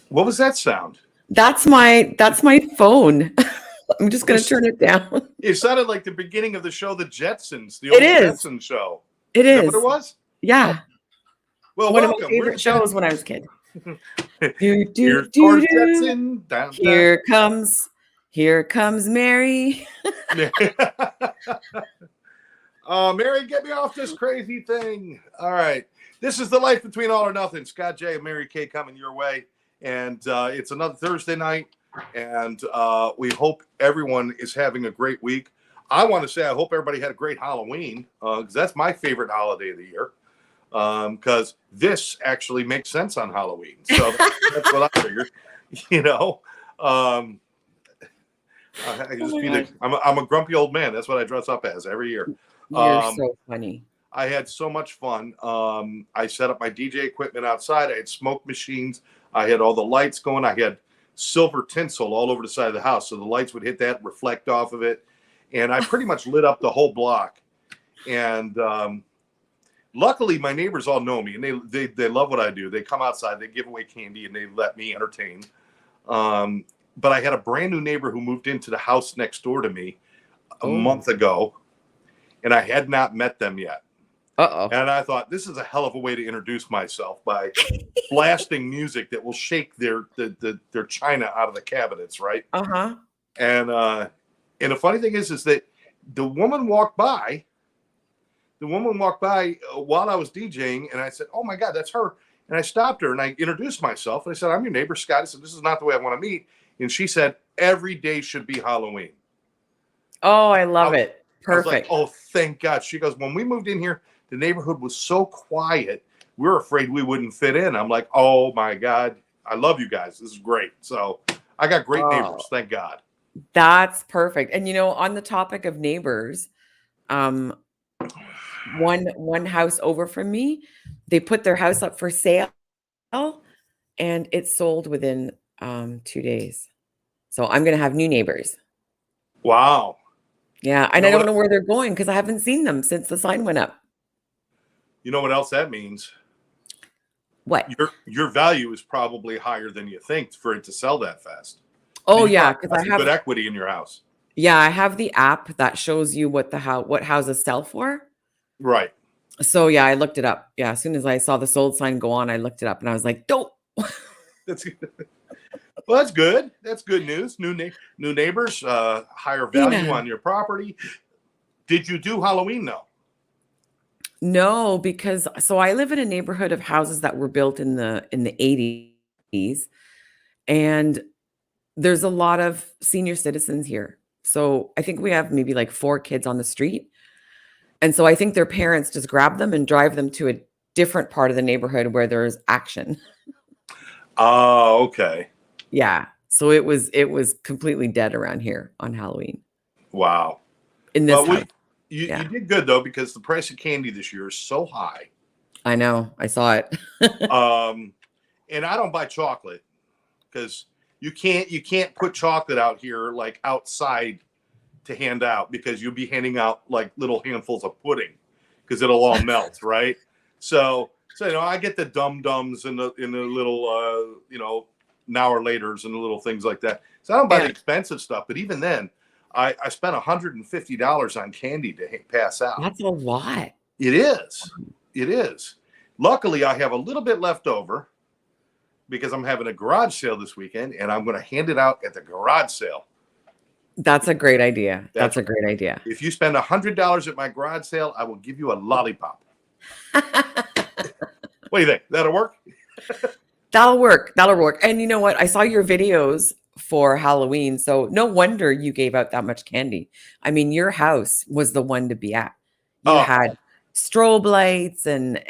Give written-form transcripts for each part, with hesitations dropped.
What was that sound? That's my phone. I'm just gonna turn it down. It sounded like the beginning of the show, The Jetsons, the It old is. Jetsons show. It Is that what it is. was? Oh, Yeah. well, One of my welcome. We're the favorite shows when I was a Jetsons. kid. Do do Here's do George do. Jetson. Down, down. Here comes Mary. Mary, get me off this crazy thing. All right. This is The Life Between All or Nothing. Scott J and Mary K coming your way. And it's another Thursday night. And we hope everyone is having a great week. I want to say I hope everybody had a great Halloween because that's my favorite holiday of the year. Because this actually makes sense on Halloween. So that's what I figured. You know, I just I'm a grumpy old man. That's what I dress up as every year. You're so funny. I had so much fun. I set up my DJ equipment outside. I had smoke machines. I had all the lights going. I had silver tinsel all over the side of the house, so the lights would hit that, reflect off of it, and I pretty much lit up the whole block. And luckily, my neighbors all know me, and they love what I do. They come outside, they give away candy, and they let me entertain. But I had a brand new neighbor who moved into the house next door to me a month ago, and I had not met them yet. Uh-oh. And I thought, this is a hell of a way to introduce myself by blasting music that will shake their china out of the cabinets, right? Uh-huh. And the funny thing is that the woman walked by while I was DJing, and I said, oh my God, that's her. And I stopped her and I introduced myself. And I said, I'm your neighbor, Scott. I said, this is not the way I want to meet. And she said, every day should be Halloween. Oh, I love it. Perfect. I was like, oh, thank God. She goes, when we moved in here, the neighborhood was so quiet, we were afraid we wouldn't fit in. I'm like, oh my God, I love you guys. This is great. So I got great neighbors. Thank God. That's perfect. And on the topic of neighbors, one house over from me, they put their house up for sale and it sold within 2 days. So I'm gonna have new neighbors. Wow. Yeah, and I don't know where they're going because I haven't seen them since the sign went up. You know what else that means? What? Your value is probably higher than you think for it to sell that fast. Oh yeah, because I have good equity in your house. Yeah, I have the app that shows you what houses sell for. Right. So yeah, I looked it up. Yeah, as soon as I saw the sold sign go on, I looked it up and I was like, "Dope." That's good. Well, that's good. That's good news. New neighbors, higher value on your property. Did you do Halloween though? No, because I live in a neighborhood of houses that were built in the 80s, and there's a lot of senior citizens here. So I think we have maybe like 4 kids on the street. And so I think their parents just grab them and drive them to a different part of the neighborhood where there's action. Oh, okay. Yeah. So it was completely dead around here on Halloween. Wow. In this house. You did good though, because the price of candy this year is so high. I know. I saw it. And I don't buy chocolate because you can't put chocolate out here like outside to hand out, because you'll be handing out like little handfuls of pudding because it'll all melt, right? So I get the dum-dums and the little now or laters and the little things like that. So I don't buy the expensive stuff, but even then, I spent $150 on candy to pass out. That's a lot. It is. It is. Luckily, I have a little bit left over because I'm having a garage sale this weekend, and I'm going to hand it out at the garage sale. That's a great idea. That's a great idea. If you spend $100 at my garage sale, I will give you a lollipop. What do you think? That'll work? That'll work. That'll work. And you know what? I saw your videos for Halloween. So no wonder you gave out that much candy. I mean, your house was the one to be at. You had strobe lights and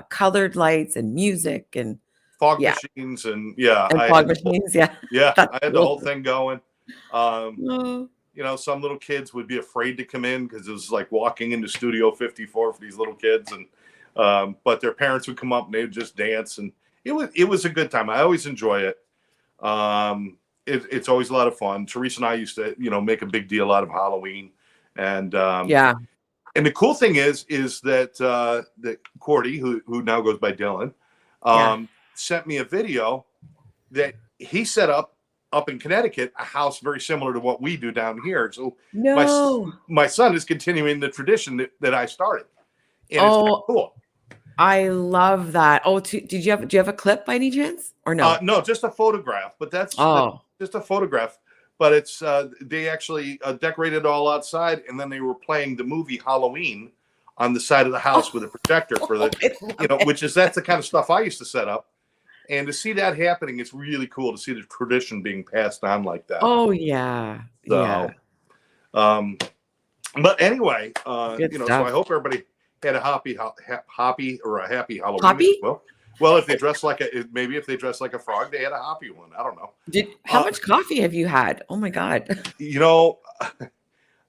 colored lights and music and fog machines and fog machines. Yeah. Yeah. I had the whole thing going. Some little kids would be afraid to come in because it was like walking into Studio 54 for these little kids, and but their parents would come up and they would just dance, and it was a good time. I always enjoy it. It's always a lot of fun. Teresa and I used to make a big deal out of Halloween, and and the cool thing is that that Cordy, who now goes by Dylan, sent me a video that he set up in Connecticut a house very similar to what we do down here. So my No. my son is continuing the tradition that I started, and it's kind of Oh, cool. I love that. Oh, do you have a clip by any chance or no? No, just a photograph, but that's Oh, just a photograph. But it's they actually decorated all outside, and then they were playing the movie Halloween on the side of the house with a projector for the, I love it. that's the kind of stuff I used to set up. And to see that happening, it's really cool to see the tradition being passed on like that. Oh yeah, yeah. So, but anyway, Good so stuff. I hope everybody had a happy Halloween. Hoppy? Well, if they dress like maybe if they dress like a frog, they had a hoppy one. I don't know. How much coffee have you had? Oh my God. You know,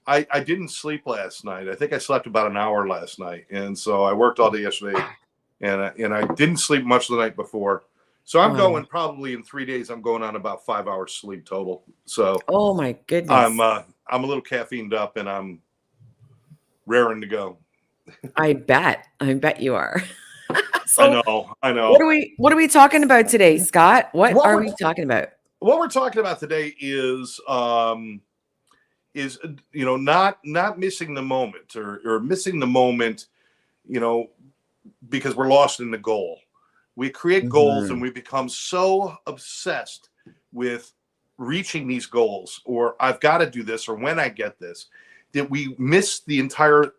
I didn't sleep last night. I think I slept about an hour last night, and so I worked all day yesterday, and I didn't sleep much the night before. So I'm going probably in 3 days. I'm going on about 5 hours sleep total. So Oh my goodness. I'm a little caffeined up, and I'm raring to go. I bet you are. So I know. what are we talking about today, Scott? What are we talking about? What we're talking about today is not missing the moment or missing the moment, because we're lost in the goal. We create goals and we become so obsessed with reaching these goals, or I've got to do this, or when I get this, that we miss the entire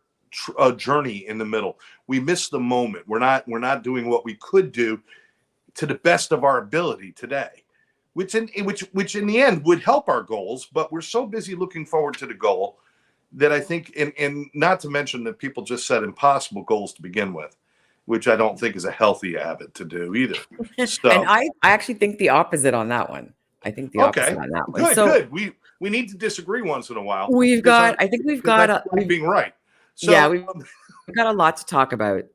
journey in the middle. We miss the moment. We're not doing what we could do to the best of our ability today, which in the end would help our goals. But we're so busy looking forward to the goal that I think, and not to mention that people just set impossible goals to begin with, which I don't think is a healthy habit to do either. So, and I actually think the opposite on that one. I think the opposite on that one. Good. We need to disagree once in a while. We've got being right. So yeah, we've got a lot to talk about.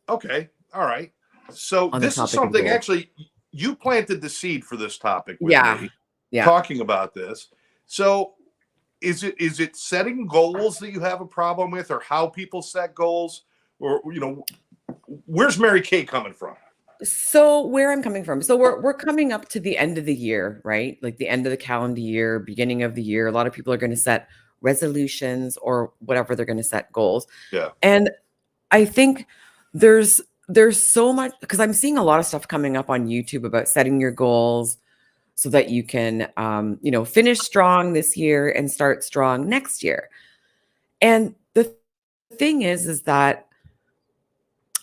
Okay. All right. So this is something actually you planted the seed for this topic with me. Yeah. Talking about this. So is it setting goals that you have a problem with, or how people set goals, or where's Mary Kay coming from? So where I'm coming from. So we're coming up to the end of the year, right? Like the end of the calendar year, beginning of the year. A lot of people are going to set resolutions or whatever they're going to set goals. Yeah. And I think there's so much, because I'm seeing a lot of stuff coming up on YouTube about setting your goals so that you can finish strong this year and start strong next year. And the thing is that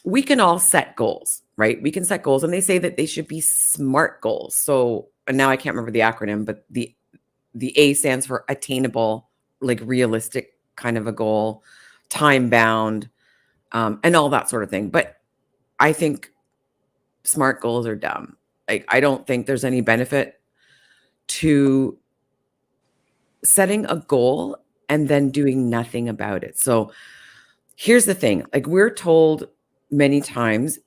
we can all set goals, right? We can set goals, and they say that they should be SMART goals. So, and now I can't remember the acronym, but the A stands for attainable, like realistic kind of a goal, time bound, and all that sort of thing. But I think SMART goals are dumb. Like, I don't think there's any benefit to setting a goal and then doing nothing about it. So here's the thing. Like, we're told many times,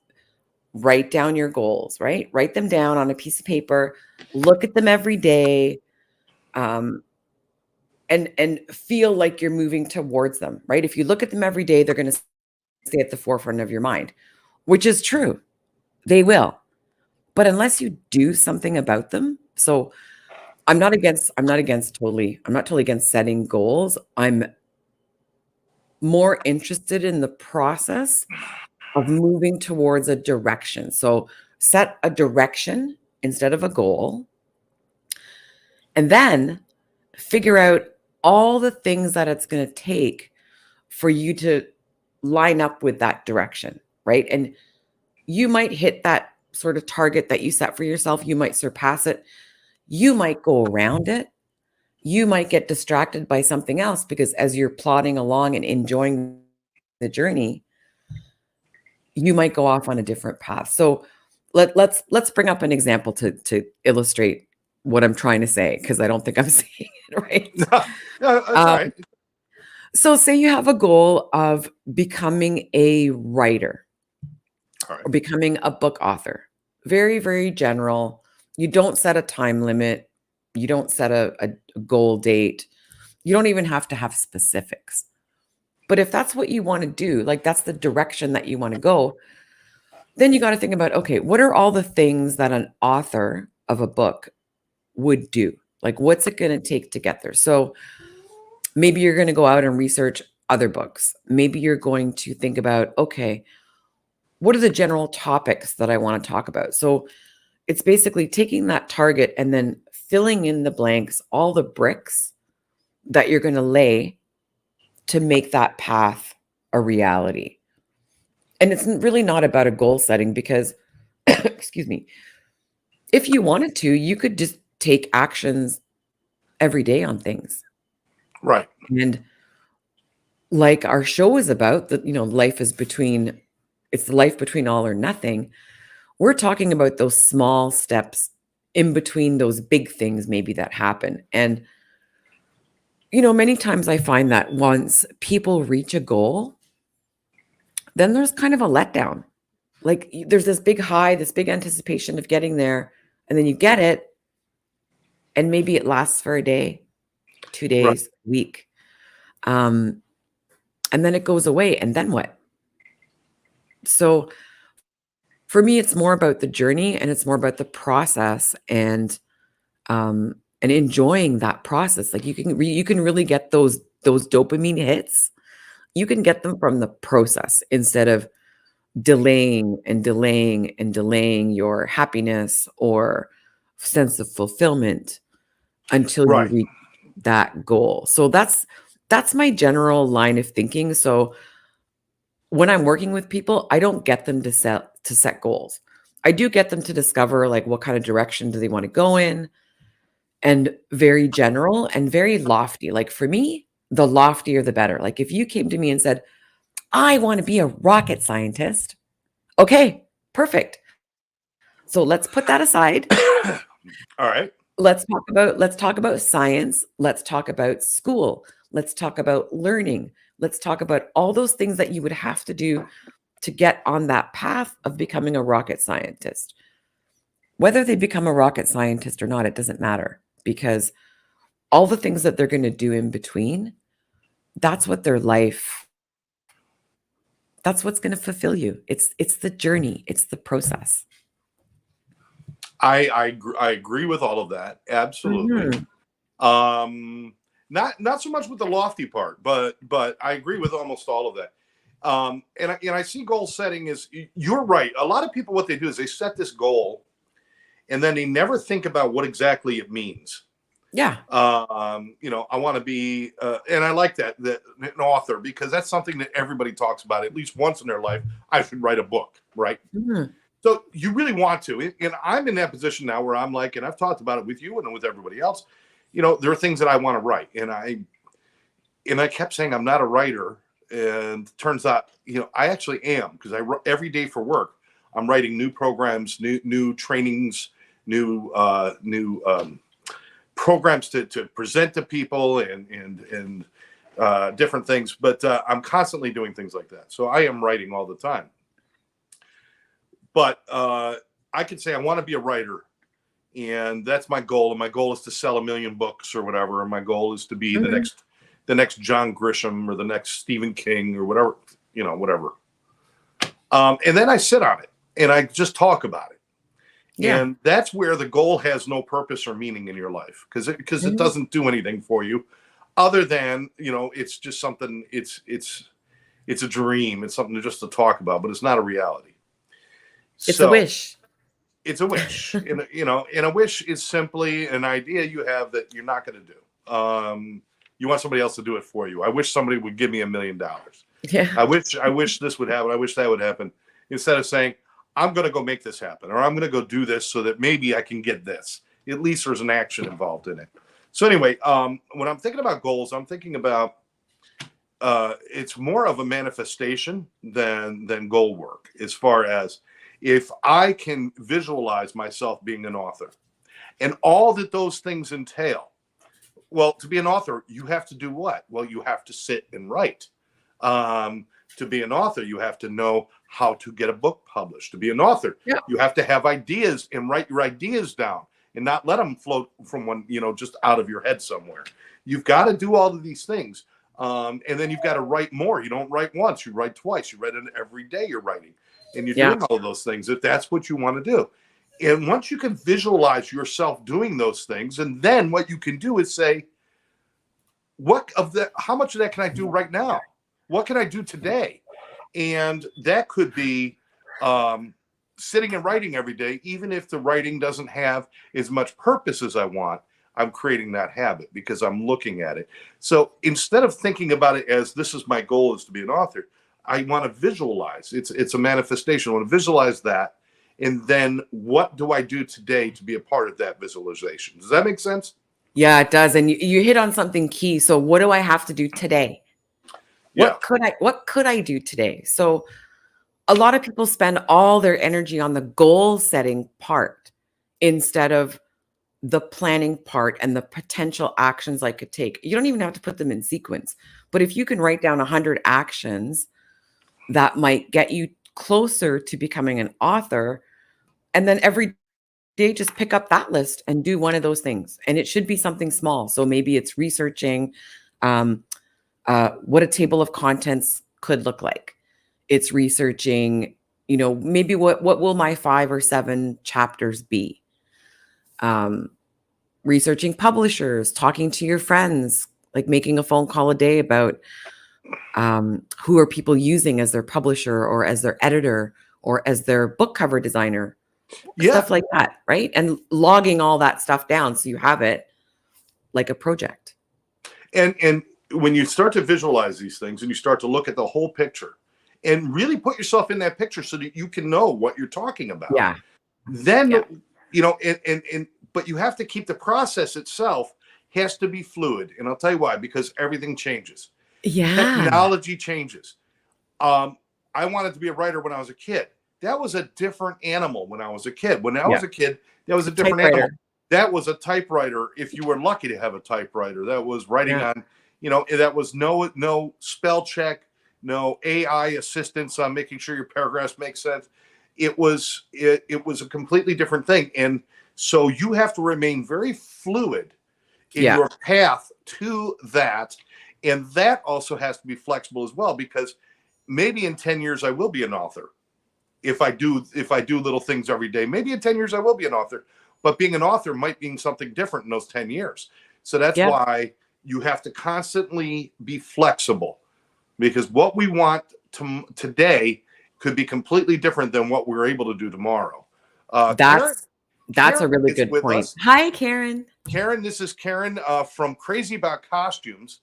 write down your goals, right? Write them down on a piece of paper, look at them every day, and feel like you're moving towards them, right? If you look at them every day, they're going to stay at the forefront of your mind, which is true. They will. But unless you do something about them, so I'm not totally against setting goals. I'm more interested in the process of moving towards a direction. So set a direction instead of a goal, and then figure out all the things that it's going to take for you to line up with that direction, right? And you might hit that sort of target that you set for yourself. You might surpass it. You might go around it. You might get distracted by something else, because as you're plodding along and enjoying the journey, you might go off on a different path. So let's bring up an example to illustrate what I'm trying to say, because I don't think I'm saying it right. No, that's right. So say you have a goal of becoming a writer, or becoming a book author. Very, very general. You don't set a time limit. You don't set a goal date. You don't even have to have specifics. But if that's what you want to do, like that's the direction that you want to go, then you got to think about, okay, what are all the things that an author of a book would do. Like, what's it going to take to get there? So maybe you're going to go out and research other books. Maybe you're going to think about, okay, what are the general topics that I want to talk about? So it's basically taking that target and then filling in the blanks, all the bricks that you're going to lay to make that path a reality. And it's really not about a goal setting because, excuse me, if you wanted to, you could just take actions every day on things. Right. And like our show is about, that, life is between, it's the life between all or nothing. We're talking about those small steps in between those big things maybe that happen. And, many times I find that once people reach a goal, then there's kind of a letdown. Like there's this big high, this big anticipation of getting there, and then you get it, and maybe it lasts for a day, 2 Right. days, week. And then it goes away. And then what? So for me, it's more about the journey and it's more about the process and enjoying that process. Like you can really get those dopamine hits. You can get them from the process instead of delaying and delaying and delaying your happiness or sense of fulfillment until you Right. reach that goal. So that's my general line of thinking. So when I'm working with people, I don't get them to set goals. I do get them to discover like what kind of direction do they want to go in, and very general and very lofty. Like for me, the loftier the better. Like if you came to me and said, "I want to be a rocket scientist." Okay, perfect. So let's put that aside. All right. Let's talk about science. Let's talk about school. Let's talk about learning. Let's talk about all those things that you would have to do to get on that path of becoming a rocket scientist. Whether they become a rocket scientist or not, it doesn't matter, because all the things that they're going to do in between, that's what their life, that's what's going to fulfill you. It's the journey, it's the process. I agree with all of that. Absolutely. Not so much with the lofty part, but I agree with almost all of that. And I see goal setting is, you're right. A lot of people, what they do is they set this goal and then they never think about what exactly it means. Yeah. I want to be, and I like that an author, because that's something that everybody talks about at least once in their life. I should write a book, right? Mhm. So you really want to, and I'm in that position now where I'm like, and I've talked about it with you and with everybody else. There are things that I want to write, and I kept saying I'm not a writer, and turns out, I actually am, because every day for work, I'm writing new programs, new trainings, new programs to present to people, and different things. But I'm constantly doing things like that, so I am writing all the time. But I could say I want to be a writer, and that's my goal. And my goal is to sell 1 million books or whatever. And my goal is to be the next John Grisham or the next Stephen King or whatever, whatever. And then I sit on it and I just talk about it. Yeah. And that's where the goal has no purpose or meaning in your life, because it doesn't do anything for you other than, it's just something, it's a dream. It's something just to talk about, but it's not a reality. It's a wish. It's a wish. And a wish is simply an idea you have that you're not going to do. You want somebody else to do it for you. I wish somebody would give me $1 million. Yeah. I wish this would happen. I wish that would happen. Instead of saying, I'm going to go make this happen, or I'm going to go do this so that maybe I can get this. At least there's an action involved in it. So anyway, when I'm thinking about goals, I'm thinking about, it's more of a manifestation than goal work, as far as, if I can visualize myself being an author and all that those things entail. Well, to be an author, you have to do what? Well, you have to sit and write. To be an author, you have to know how to get a book published. To be an author, you have to have ideas and write your ideas down and not let them float from one, just out of your head somewhere. You've got to do all of these things. And then you've got to write more. You don't write once, you write twice. You write it every day you're writing. And you're doing all of those things, if that's what you want to do. And once you can visualize yourself doing those things, and then what you can do is say, how much of that can I do right now? What can I do today? And that could be sitting and writing every day, even if the writing doesn't have as much purpose as I want. I'm creating that habit because I'm looking at it. So instead of thinking about it as this is my goal is to be an author, I want to visualize. It's a manifestation. I want to visualize that. And then what do I do today to be a part of that visualization? Does that make sense? Yeah, it does. And you hit on something key. So what do I have to do today? Yeah. What could I do today? So a lot of people spend all their energy on the goal setting part instead of the planning part and the potential actions I could take. You don't even have to put them in sequence. But if you can write down 100 actions that might get you closer to becoming an author, and then every day just pick up that list and do one of those things. And it should be something small. So maybe it's researching what a table of contents could look like. It's researching, maybe what will my 5 or 7 chapters be? Researching publishers, talking to your friends, like making a phone call a day about who are people using as their publisher or as their editor or as their book cover designer, stuff like that, right? And logging all that stuff down so you have it like a project. And when you start to visualize these things and you start to look at the whole picture and really put yourself in that picture so that you can know what you're talking about. Yeah. Then, but you have to keep the process itself has to be fluid. And I'll tell you why, because everything changes. Yeah. Technology changes. I wanted to be a writer when I was a kid. That was a different animal when I was a kid. When I was a kid, that was a different animal. That was a typewriter. If you were lucky to have a typewriter, that was writing on, that was no spell check, no AI assistance on making sure your paragraphs make sense. It was a completely different thing. And so you have to remain very fluid in your path to that. And that also has to be flexible as well, because maybe in 10 years I will be an author. If I do little things every day, maybe in 10 years I will be an author. But being an author might mean something different in those 10 years. So that's why you have to constantly be flexible, because what we want today could be completely different than what we're able to do tomorrow. That's Karen a really good point. Hi, Karen. Karen, this is Karen from Crazy About Costumes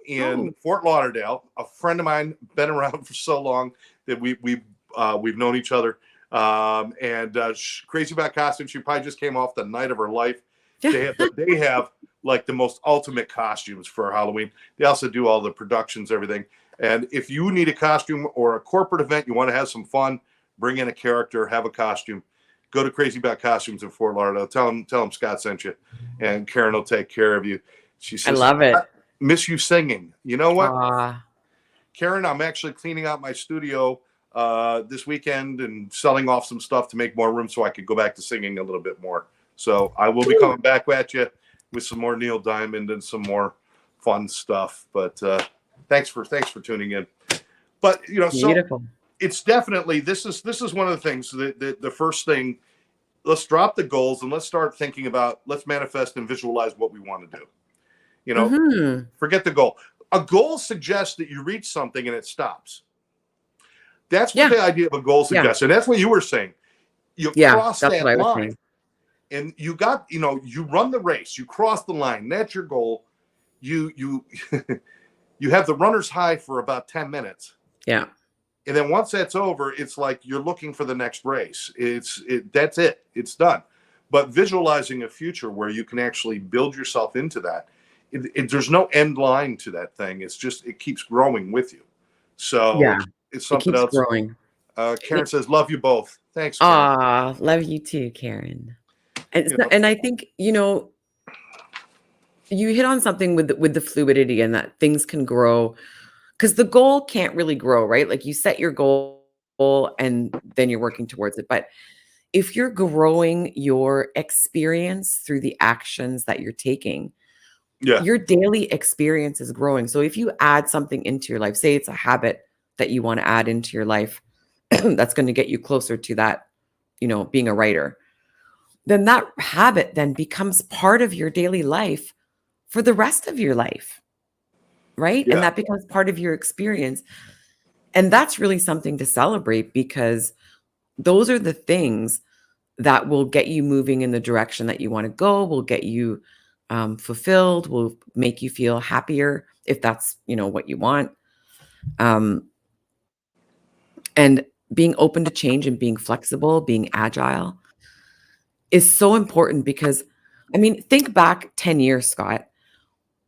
in Fort Lauderdale. A friend of mine, been around for so long that we've known each other. Crazy About Costumes, she probably just came off the night of her life. They have like the most ultimate costumes for Halloween. They also do all the productions, everything. And if you need a costume or a corporate event, you want to have some fun, bring in a character, have a costume, go to Crazy About Costumes in Fort Lauderdale. Tell them Scott sent you, and Karen will take care of you. She says, I love it. Miss you singing. You know what, Karen? I'm actually cleaning out my studio this weekend and selling off some stuff to make more room so I could go back to singing a little bit more. So I will be coming back at you with some more Neil Diamond and some more fun stuff. But thanks for tuning in. But Beautiful. So it's definitely this is one of the things that the first thing. Let's drop the goals and let's start thinking about, let's manifest and visualize what we want to do. Forget the goal. A goal suggests that you reach something and it stops. That's what the idea of a goal suggests. And that's what you were saying. You cross that line. And you got, you run the race, you cross the line. That's your goal. You you have the runner's high for about 10 minutes. Yeah. And then once that's over, it's like you're looking for the next race. That's it. It's done. But visualizing a future where you can actually build yourself into that, there's no end line to that thing. It's just, it keeps growing with you. So it's something else. Growing. Karen says, love you both. Thanks, Karen. Love you too, Karen. And I think, you hit on something with the fluidity and that things can grow. Because the goal can't really grow, right? Like you set your goal and then you're working towards it. But if you're growing your experience through the actions that you're taking, your daily experience is growing. So if you add something into your life, say it's a habit that you want to add into your life, that's going to get you closer to that being a writer, then that habit then becomes part of your daily life for the rest of your life, right? And Yeah. that becomes part of your experience. And that's really something to celebrate, because those are the things that will get you moving in the direction that you want to go, will get you fulfilled, will make you feel happier if that's, what you want. And being open to change and being flexible, being agile is so important, because, I mean, think back 10 years, Scott.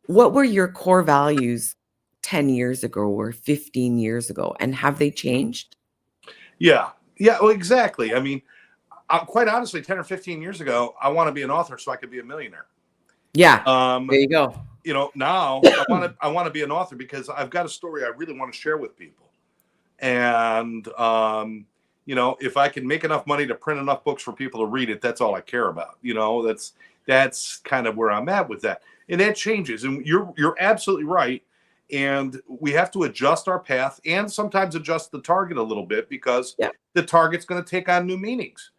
What were your core values 10 years ago or 15 years ago? And have they changed? Yeah. Yeah. Well, exactly. I mean, quite honestly, 10 or 15 years ago, I want to be an author so I could be a millionaire. Yeah. Um, There you go. Now I want to be an author because I've got a story I really want to share with people. And, if I can make enough money to print enough books for people to read it, that's all I care about. That's kind of where I'm at with that. And that changes. And you're absolutely right. And we have to adjust our path and sometimes adjust the target a little bit, because Yeah. the target's going to take on new meanings.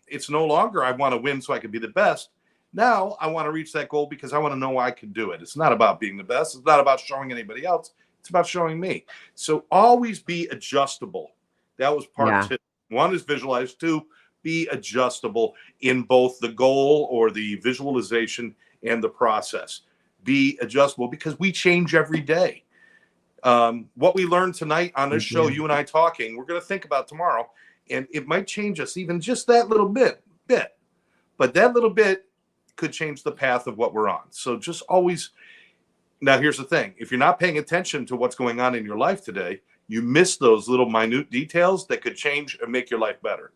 It's no longer I want to win so I can be the best. Now I want to reach that goal because I want to know I can do it. It's not about being the best. It's not about showing anybody else. It's about showing me. So always be adjustable. That was part Yeah. 2. 1 is visualize. 2, be adjustable in both the goal or the visualization and the process. Be adjustable because we change every day. What we learned tonight on this show, you and I talking, we're going to think about tomorrow, and it might change us even just that little bit. But that little bit could change the path of what we're on. So just always. Now, here's the thing. If you're not paying attention to what's going on in your life today, you miss those little minute details that could change and make your life better.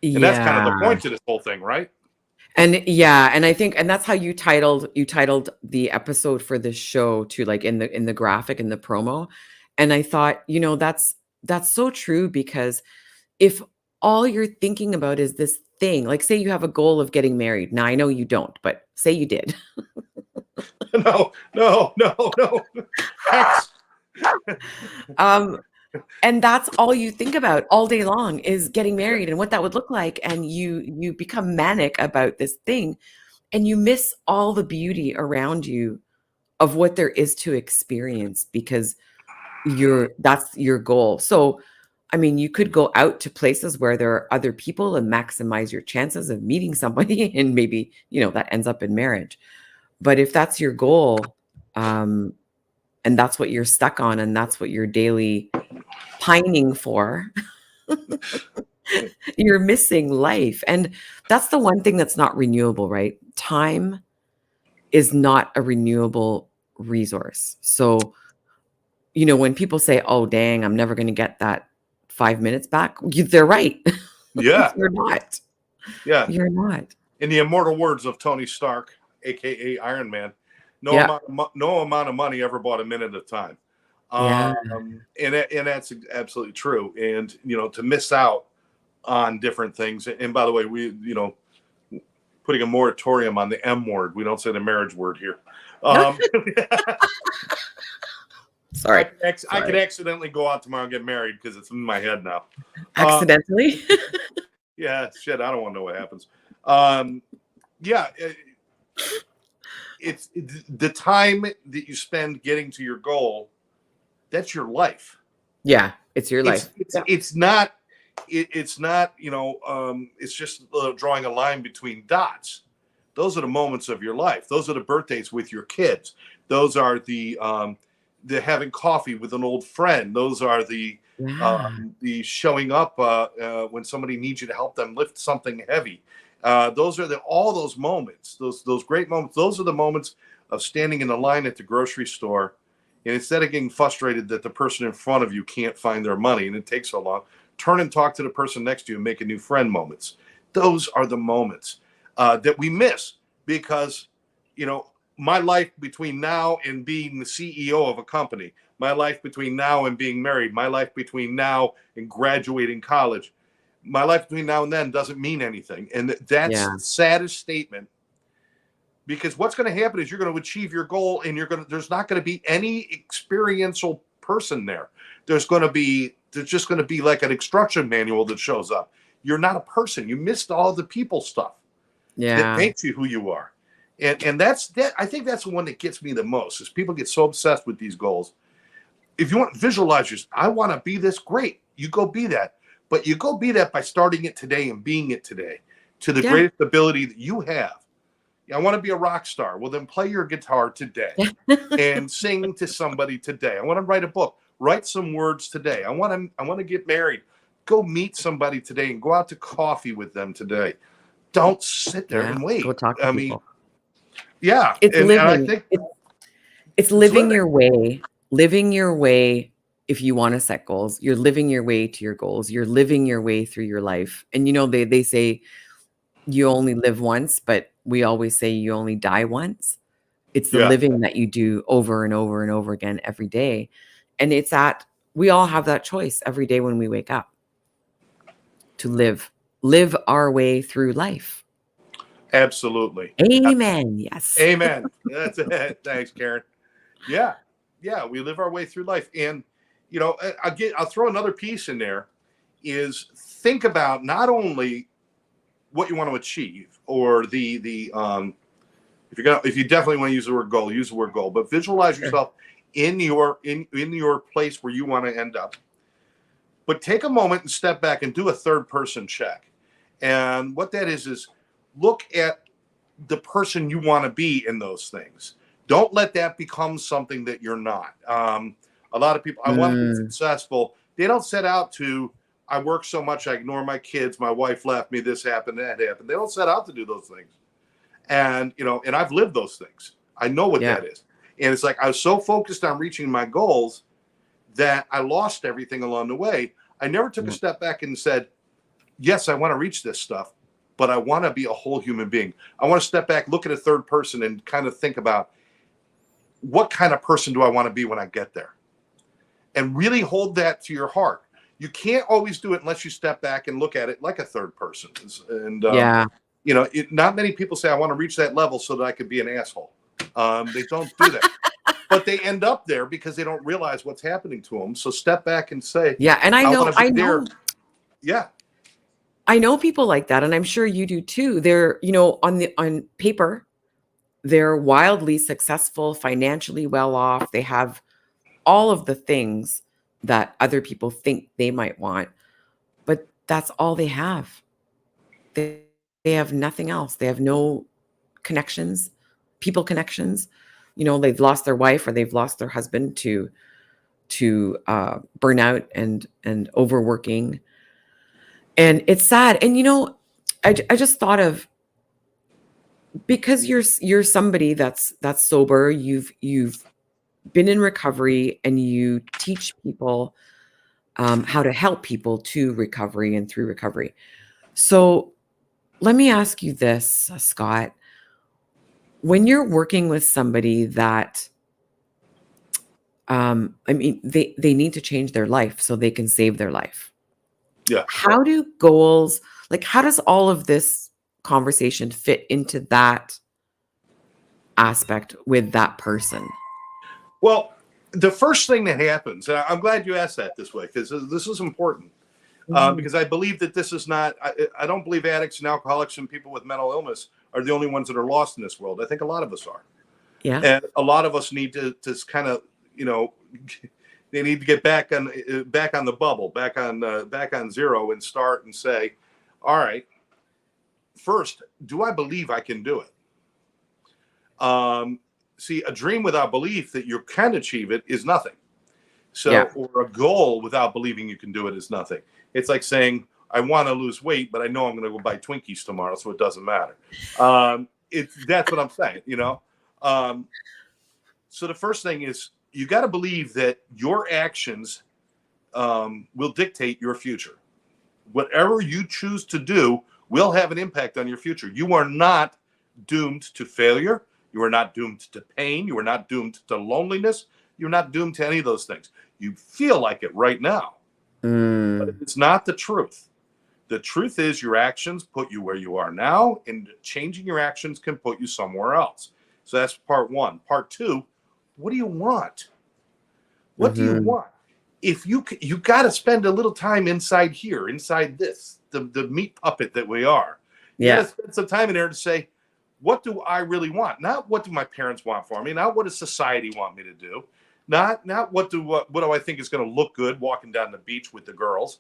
And that's kind of the point to this whole thing, right? And yeah, and I think, and that's how you titled the episode for this show too, like in the graphic, in the promo. And I thought, that's so true, because if all you're thinking about is this thing, like say you have a goal of getting married. Now I know you don't, but say you did. No. And that's all you think about all day long is getting married and what that would look like. And you become manic about this thing, and you miss all the beauty around you of what there is to experience, because that's your goal. So, I mean, you could go out to places where there are other people and maximize your chances of meeting somebody, and maybe, that ends up in marriage. But if that's your goal, and that's what you're stuck on, and that's what you're daily pining for, you're missing life. And that's the one thing that's not renewable, right? Time is not a renewable resource. So, when people say, oh, dang, I'm never going to get that 5 minutes back, they're right. Yeah. You're not. Yeah. You're not. In the immortal words of Tony Stark, a.k.a. Iron Man, no amount of money ever bought a minute of time. Yeah. And that's absolutely true. And, to miss out on different things. And by the way, we, putting a moratorium on the M word. We don't say the marriage word here. Sorry. I could accidentally go out tomorrow and get married because it's in my head now. Accidentally? Yeah, shit. I don't want to know what happens. Yeah. It's the time that you spend getting to your goal. That's your life. Yeah, it's your life. It's not. It's not. It's just drawing a line between dots. Those are the moments of your life. Those are the birthdays with your kids. Those are the having coffee with an old friend. Those are the showing up when somebody needs you to help them lift something heavy. Those are all those moments. Those great moments. Those are the moments of standing in the line at the grocery store. And instead of getting frustrated that the person in front of you can't find their money and it takes so long, turn and talk to the person next to you and make a new friend moments. Those are the moments that we miss because, my life between now and being the CEO of a company, my life between now and being married, my life between now and graduating college, my life between now and then doesn't mean anything. And that's the saddest statement. Because what's going to happen is you're going to achieve your goal and there's not going to be any experiential person there. There's just going to be like an instruction manual that shows up. you're not a person. You missed all the people stuff that Yeah. makes you who you are. And that's that. I think that's the one that gets me the most is people get so obsessed with these goals. If you want visualizers, I want to be this great. You go be that. But you go be that by starting it today and being it today to the Yeah. greatest ability that you have. I want to be a rock star. Well, then play your guitar today and sing to somebody today. I want to write a book. Write some words today. I want to get married. Go meet somebody today and go out to coffee with them today. Don't sit there and wait. Go talk to I people. mean, yeah. It's And I living. think It's living your way. Living your way. If you want to set goals, you're living your way to your goals. You're living your way through your life. And they say you only live once, but we always say you only die once. It's the living that you do over and over and over again every day. And we all have that choice every day when we wake up to live our way through life. Absolutely. Amen. Yes. Amen. That's it. Thanks, Karen. Yeah. Yeah. We live our way through life. And, I'll throw another piece in there is think about not only what you want to achieve or if you definitely want to use the word goal, use the word goal, but visualize yourself in your place where you want to end up. But take a moment and step back and do a third person check. And what that is look at the person you want to be in those things. Don't let that become something that you're not. A lot of people, I want to be successful. They don't set out to, I work so much, I ignore my kids. My wife left me, this happened, that happened. They don't set out to do those things. And, and I've lived those things. I know what that is. And it's like, I was so focused on reaching my goals that I lost everything along the way. I never took a step back and said, yes, I want to reach this stuff, but I want to be a whole human being. I want to step back, look at a third person and kind of think about what kind of person do I want to be when I get there? And really hold that to your heart. You can't always do it unless you step back and look at it like a third person. And, not many people say, I want to reach that level so that I could be an asshole. They don't do that. But they end up there because they don't realize what's happening to them. So step back and say, and I know. Yeah. I know people like that, and I'm sure you do too. They're, on paper, they're wildly successful, financially well off. They have all of the things that other people think they might want, but that's all they have. They have nothing else. They have no connections, people connections. They've lost their wife or they've lost their husband to burnout and overworking. And it's sad. And I just thought of, because you're somebody that's sober, you've been in recovery and you teach people how to help people to recovery and through recovery. So let me ask you this, Scott. When you're working with somebody that, they need to change their life so they can save their life. Yeah. How does all of this conversation fit into that aspect with that person? Well, the first thing that happens, and I'm glad you asked that this way, because this is important. Because I believe that this is not, I don't believe addicts and alcoholics and people with mental illness are the only ones that are lost in this world. I think a lot of us are. Yeah. And a lot of us need to kind of, they need to get back on the bubble, back on zero and start and say, all right, first, do I believe I can do it? See, a dream without belief that you can achieve it is nothing. So, or a goal without believing you can do it is nothing. It's like saying, I want to lose weight, but I know I'm going to go buy Twinkies tomorrow, so it doesn't matter. That's what I'm saying, So the first thing is you got to believe that your actions will dictate your future. Whatever you choose to do will have an impact on your future. You are not doomed to failure. You are not doomed to pain. You are not doomed to loneliness. You're not doomed to any of those things. You feel like it right now, but it's not the truth. The truth is your actions put you where you are now, and changing your actions can put you somewhere else. So that's part one. Part two, what do you want? What do you want? If you got to spend a little time inside here, inside this the meat puppet that we are. You got Yeah. to spend some time in there to say, what do I really want? Not what do my parents want for me? Not what does society want me to do? Not what do I think is going to look good walking down the beach with the girls?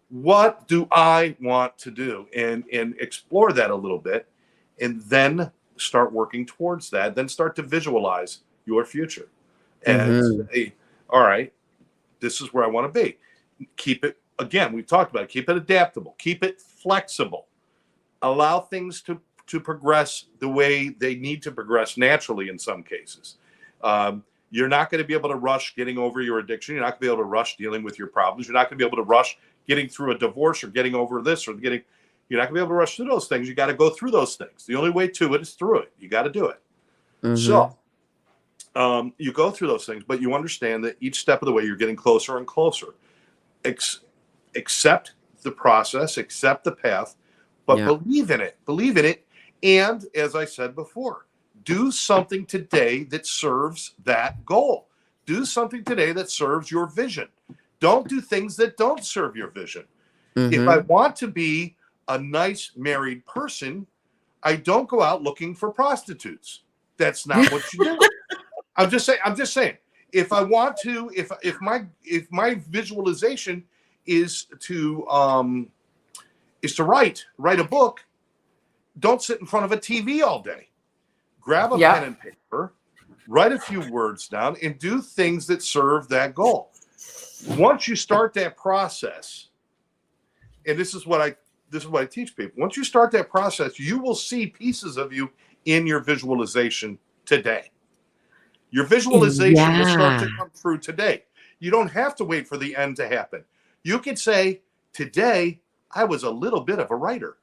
What do I want to do? And explore that a little bit, and then start working towards that. Then start to visualize your future and Hmm. say, all right, this is where I want to be. Keep it, again, we've talked about it, keep it adaptable, keep it flexible, allow things to progress the way they need to progress naturally in some cases. You're not going to be able to rush getting over your addiction. You're not going to be able to rush dealing with your problems. You're not going to be able to rush getting through a divorce or getting over this or getting, you're not going to be able to rush through those things. You got to go through those things. The only way to it is through it. You got to do it. Hmm. So you go through those things, but you understand that each step of the way you're getting closer and closer. Accept the process, accept the path, but Yeah. believe in it. Believe in it. And as I said before, do something today that serves that goal. Do something today that serves your vision. Don't do things that don't serve your vision. If I Hmm. want to be a nice married person, I don't go out looking for prostitutes. That's not what you do. I'm just saying. If I want to, if my visualization is to write a book, don't sit in front of a TV all day. Grab a pen Yeah. and paper, write a few words down, and do things that serve that goal. Once you start that process, and this is what I teach people. Once you start that process, you will see pieces of you in your visualization today. Your visualization will start Yeah. to come true today. You don't have to wait for the end to happen. You can say, today, I was a little bit of a writer.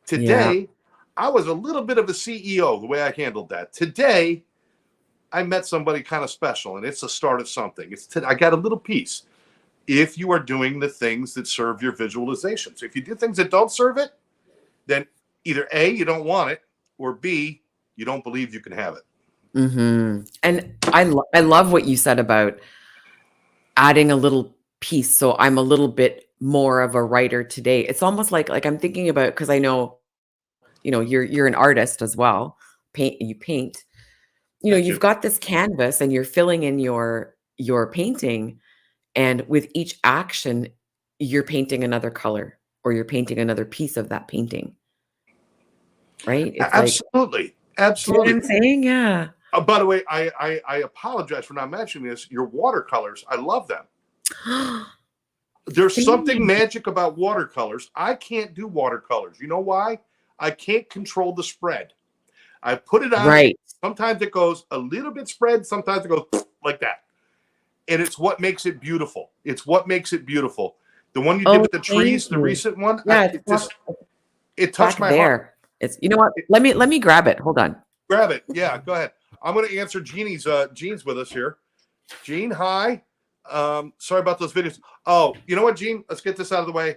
Yeah. Today, I was a little bit of a CEO, the way I handled that. Today, I met somebody kind of special, and it's the start of something. I got a little piece. If you are doing the things that serve your visualization. So if you do things that don't serve it, then either A, you don't want it, or B, you don't believe you can have it. Hmm. And I love what you said about adding a little piece. So I'm a little bit more of a writer today. It's almost like I'm thinking about, because I know, you're an artist as well. You paint. Thank You've you. got this canvas and you're filling in your painting, and with each action, you're painting another color or you're painting another piece of that painting, right? It's like, Absolutely. do you know what Absolutely. I'm saying? Yeah. By the way, I apologize for not mentioning this. Your watercolors, I love them. There's something Same. magic about watercolors. I can't do watercolors. You know why? I can't control the spread. I put it on. Right. Sometimes it goes a little bit spread. Sometimes it goes like that. And it's what makes it beautiful. It's what makes it beautiful. The one you did Oh, with the thank trees, the you. recent one, Yeah, it it's just it touched back my heart. there. It's, you know what? It, Let me grab it. Hold on. grab it. Yeah, go ahead. I'm going to answer Jean's with us here. Jean, hi. Sorry about those videos. Oh, you know what, Jean? Let's get this out of the way.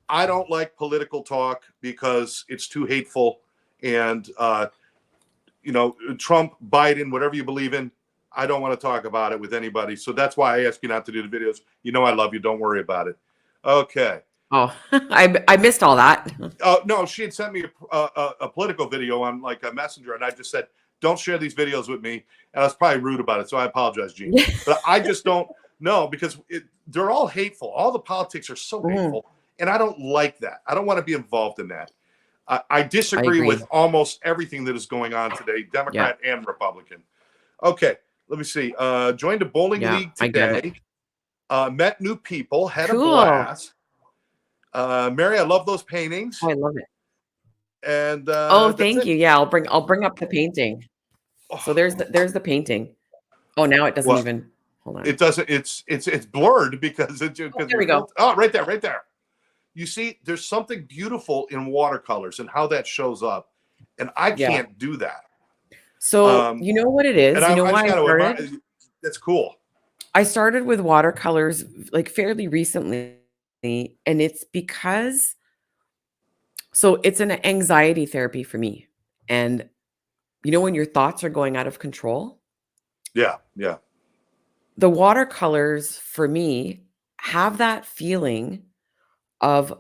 I don't like political talk because it's too hateful. And Trump, Biden, whatever you believe in, I don't want to talk about it with anybody. So that's why I ask you not to do the videos. You know I love you. Don't worry about it. Okay. Oh, I missed all that. No, she had sent me a political video on like a messenger, and I just said, "Don't share these videos with me." And I was probably rude about it, so I apologize, Gene. But I just don't know because they're all hateful. All the politics are so Mhm. hateful, and I don't like that. I don't want to be involved in that. I I disagree agree. with almost everything that is going on today, Yeah. Democrat and Republican. Okay, let me see. Joined a bowling Yeah. league I get it. today. Met new people. Had a Cool. blast. Mary, I love those paintings. Oh, I love it. And Oh, that's thank it. you. Yeah, I'll bring up the painting. So Oh, there's the painting. Oh, now it doesn't well, even, hold on. it doesn't. It's blurred because Oh, there you're we go. oh, right there, right there. You see, there's something beautiful in watercolors and how that shows up, and I Yeah. can't do that. So Um, you know what it and is? You know I why just I got to admire. started? That's cool. I started with watercolors like fairly recently, and it's because, so it's an anxiety therapy for me. And when your thoughts are going out of control, Yeah, yeah, the watercolors for me have that feeling of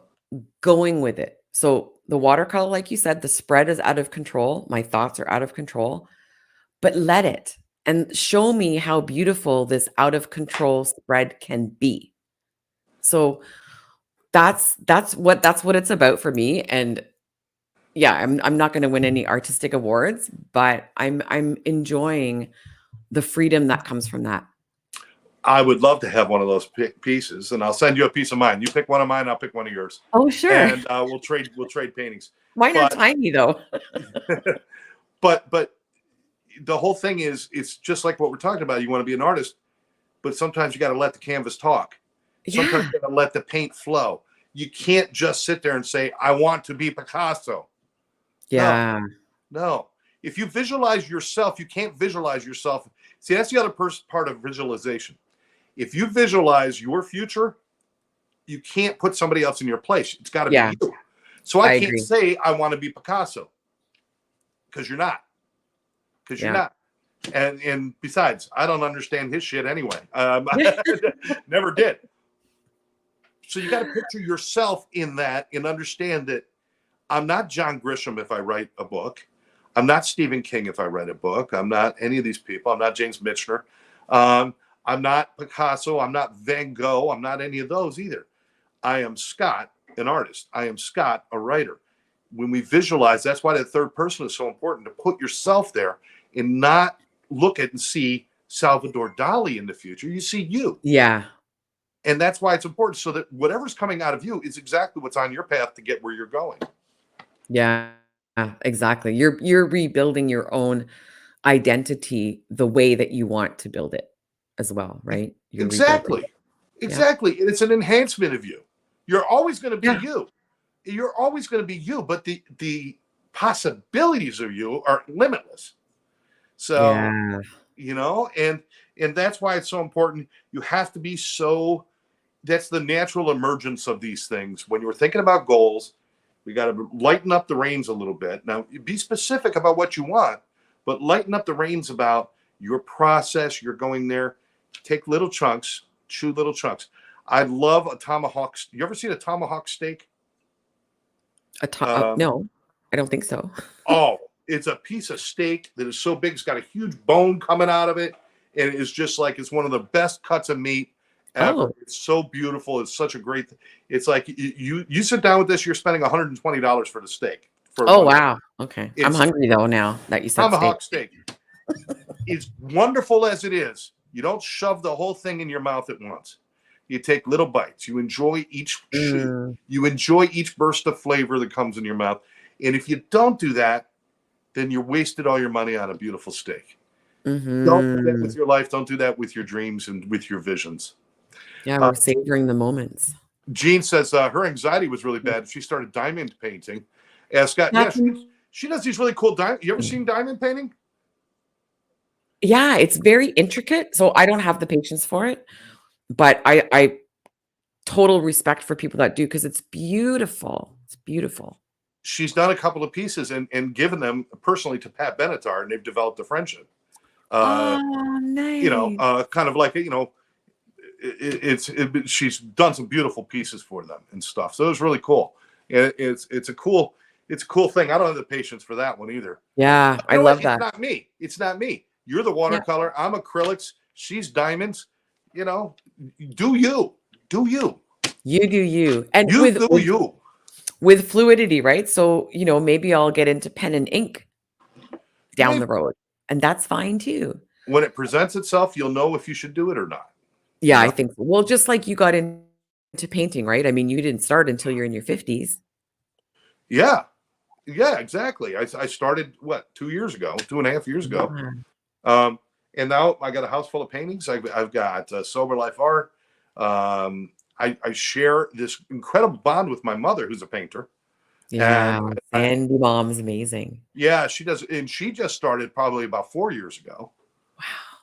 going with it. So the watercolor, like you said, the spread is out of control. My thoughts are out of control, but let it and show me how beautiful this out of control spread can be. So that's what it's about for me. And yeah, I'm not going to win any artistic awards, but I'm enjoying the freedom that comes from that. I would love to have one of those pieces, and I'll send you a piece of mine. You pick one of mine, I'll pick one of yours, Oh, sure. and we'll trade paintings. Mine are But tiny though. but the whole thing is, it's just like what we're talking about. You want to be an artist, but sometimes you got to let the canvas talk. Sometimes Yeah. you got to let the paint flow. You can't just sit there and say, I want to be Picasso. Yeah. No. If you visualize yourself, you can't visualize yourself. See, that's the other part of visualization. If you visualize your future, you can't put somebody else in your place. It's got to Yeah. be you. So I can't agree. say I want to be Picasso, because you're not. Because you're Yeah. not. And besides, I don't understand his shit anyway. Never did. So you got to picture yourself in that and understand that I'm not John Grisham if I write a book. I'm not Stephen King if I write a book. I'm not any of these people. I'm not James Michener. I'm not Picasso. I'm not Van Gogh. I'm not any of those either. I am Scott, an artist. I am Scott, a writer. When we visualize, that's why the third person is so important, to put yourself there and not look at and see Salvador Dali in the future. You see you. Yeah. And that's why it's important, so that whatever's coming out of you is exactly what's on your path to get where you're going. Yeah. Exactly. You're rebuilding your own identity the way that you want to build it as well, right? You're rebuilding Exactly. it. Yeah. Exactly. And it's an enhancement of you. You're always going to be Yeah. you. You're always going to be you, but the possibilities of you are limitless. So, Yeah. and that's why it's so important. You have to be so, that's the natural emergence of these things. When you're thinking about goals, we got to lighten up the reins a little bit. Now, be specific about what you want, but lighten up the reins about your process. You're going there. Take little chunks, chew little chunks. I love a tomahawk. You ever seen a tomahawk steak? No, I don't think so. Oh, it's a piece of steak that is so big. It's got a huge bone coming out of it. And it is just like, it's one of the best cuts of meat ever. Oh. It's so beautiful. It's such a great, it's like you sit down with this, you're spending $120 for the steak. Oh, wow. Okay. I'm It's hungry though now that you said steak. tomahawk steak. As wonderful as it is, you don't shove the whole thing in your mouth at once. You take little bites. You enjoy each chew. You enjoy each burst of flavor that comes in your mouth. And if you don't do that, then you wasted all your money on a beautiful steak. Don't do that with your life. Don't do that with your dreams and with your visions. Yeah, we're savoring the moments. Jean says her anxiety was really bad. She started diamond painting. Scott, yeah, she does these really cool diamond. You ever seen diamond painting? Yeah, it's very intricate. So I don't have the patience for it, but I total respect for people that do, because it's beautiful. It's beautiful. She's done a couple of pieces and given them personally to Pat Benatar, and they've developed a friendship. Oh, nice. Kind of like, she's done some beautiful pieces for them and stuff. So it was really cool. It's a cool thing. I don't have the patience for that one either. Yeah, I love that. It's not me. You're the watercolor. Yeah. I'm acrylics. She's diamonds. Do you. You do you. And you. With fluidity, right? So, maybe I'll get into pen and ink down the road. And that's fine too. When it presents itself, you'll know if you should do it or not. Yeah, I think so. Well, just like you got into painting, right? I mean, you didn't start until you're in your 50s. Yeah. Yeah, exactly. I started 2.5 years ago. And now I got a house full of paintings. I've got Sober Life Art. I share this incredible bond with my mother, who's a painter. Yeah, Sandy Mom's amazing. Yeah, she does. And she just started probably about 4 years ago.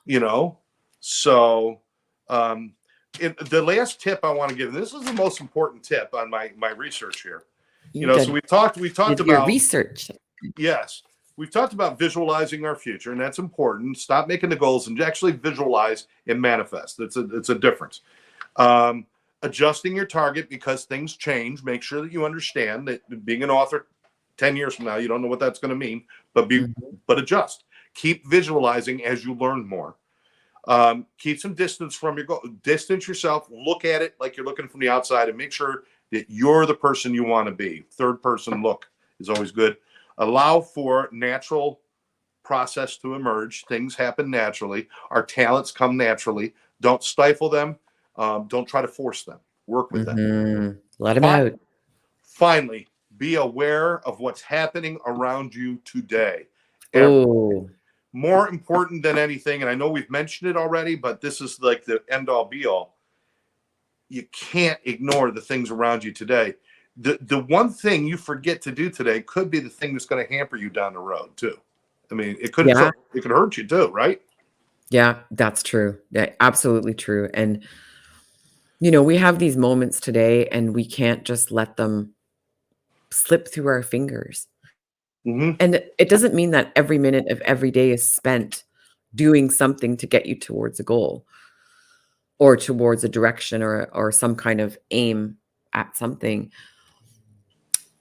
Wow. So the last tip I want to give, this is the most important tip on my research here. So we've talked about your research. Yes. We've talked about visualizing our future, and that's important. Stop making the goals and actually visualize and manifest. It's a difference. adjusting your target because things change. Make sure that you understand that being an author 10 years from now, you don't know what that's going to mean, but adjust. Keep visualizing as you learn more. Keep some distance from your goal. Distance yourself. Look at it like you're looking from the outside, and make sure that you're the person you want to be. Third person look is always good. Allow for natural process to emerge. Things happen naturally. Our talents come naturally. Don't stifle them. Don't try to force them. Work with them. Let them out. Finally, be aware of what's happening around you today. Oh, More important than anything, and I know we've mentioned it already, but this is like the end all be all. You can't ignore the things around you today. The one thing you forget to do today could be the thing that's going to hamper you down the road too. I mean, it could hurt you too, right? Yeah, that's true. Yeah, absolutely true. And we have these moments today, and we can't just let them slip through our fingers. Mm-hmm. And it doesn't mean that every minute of every day is spent doing something to get you towards a goal or towards a direction or some kind of aim at something.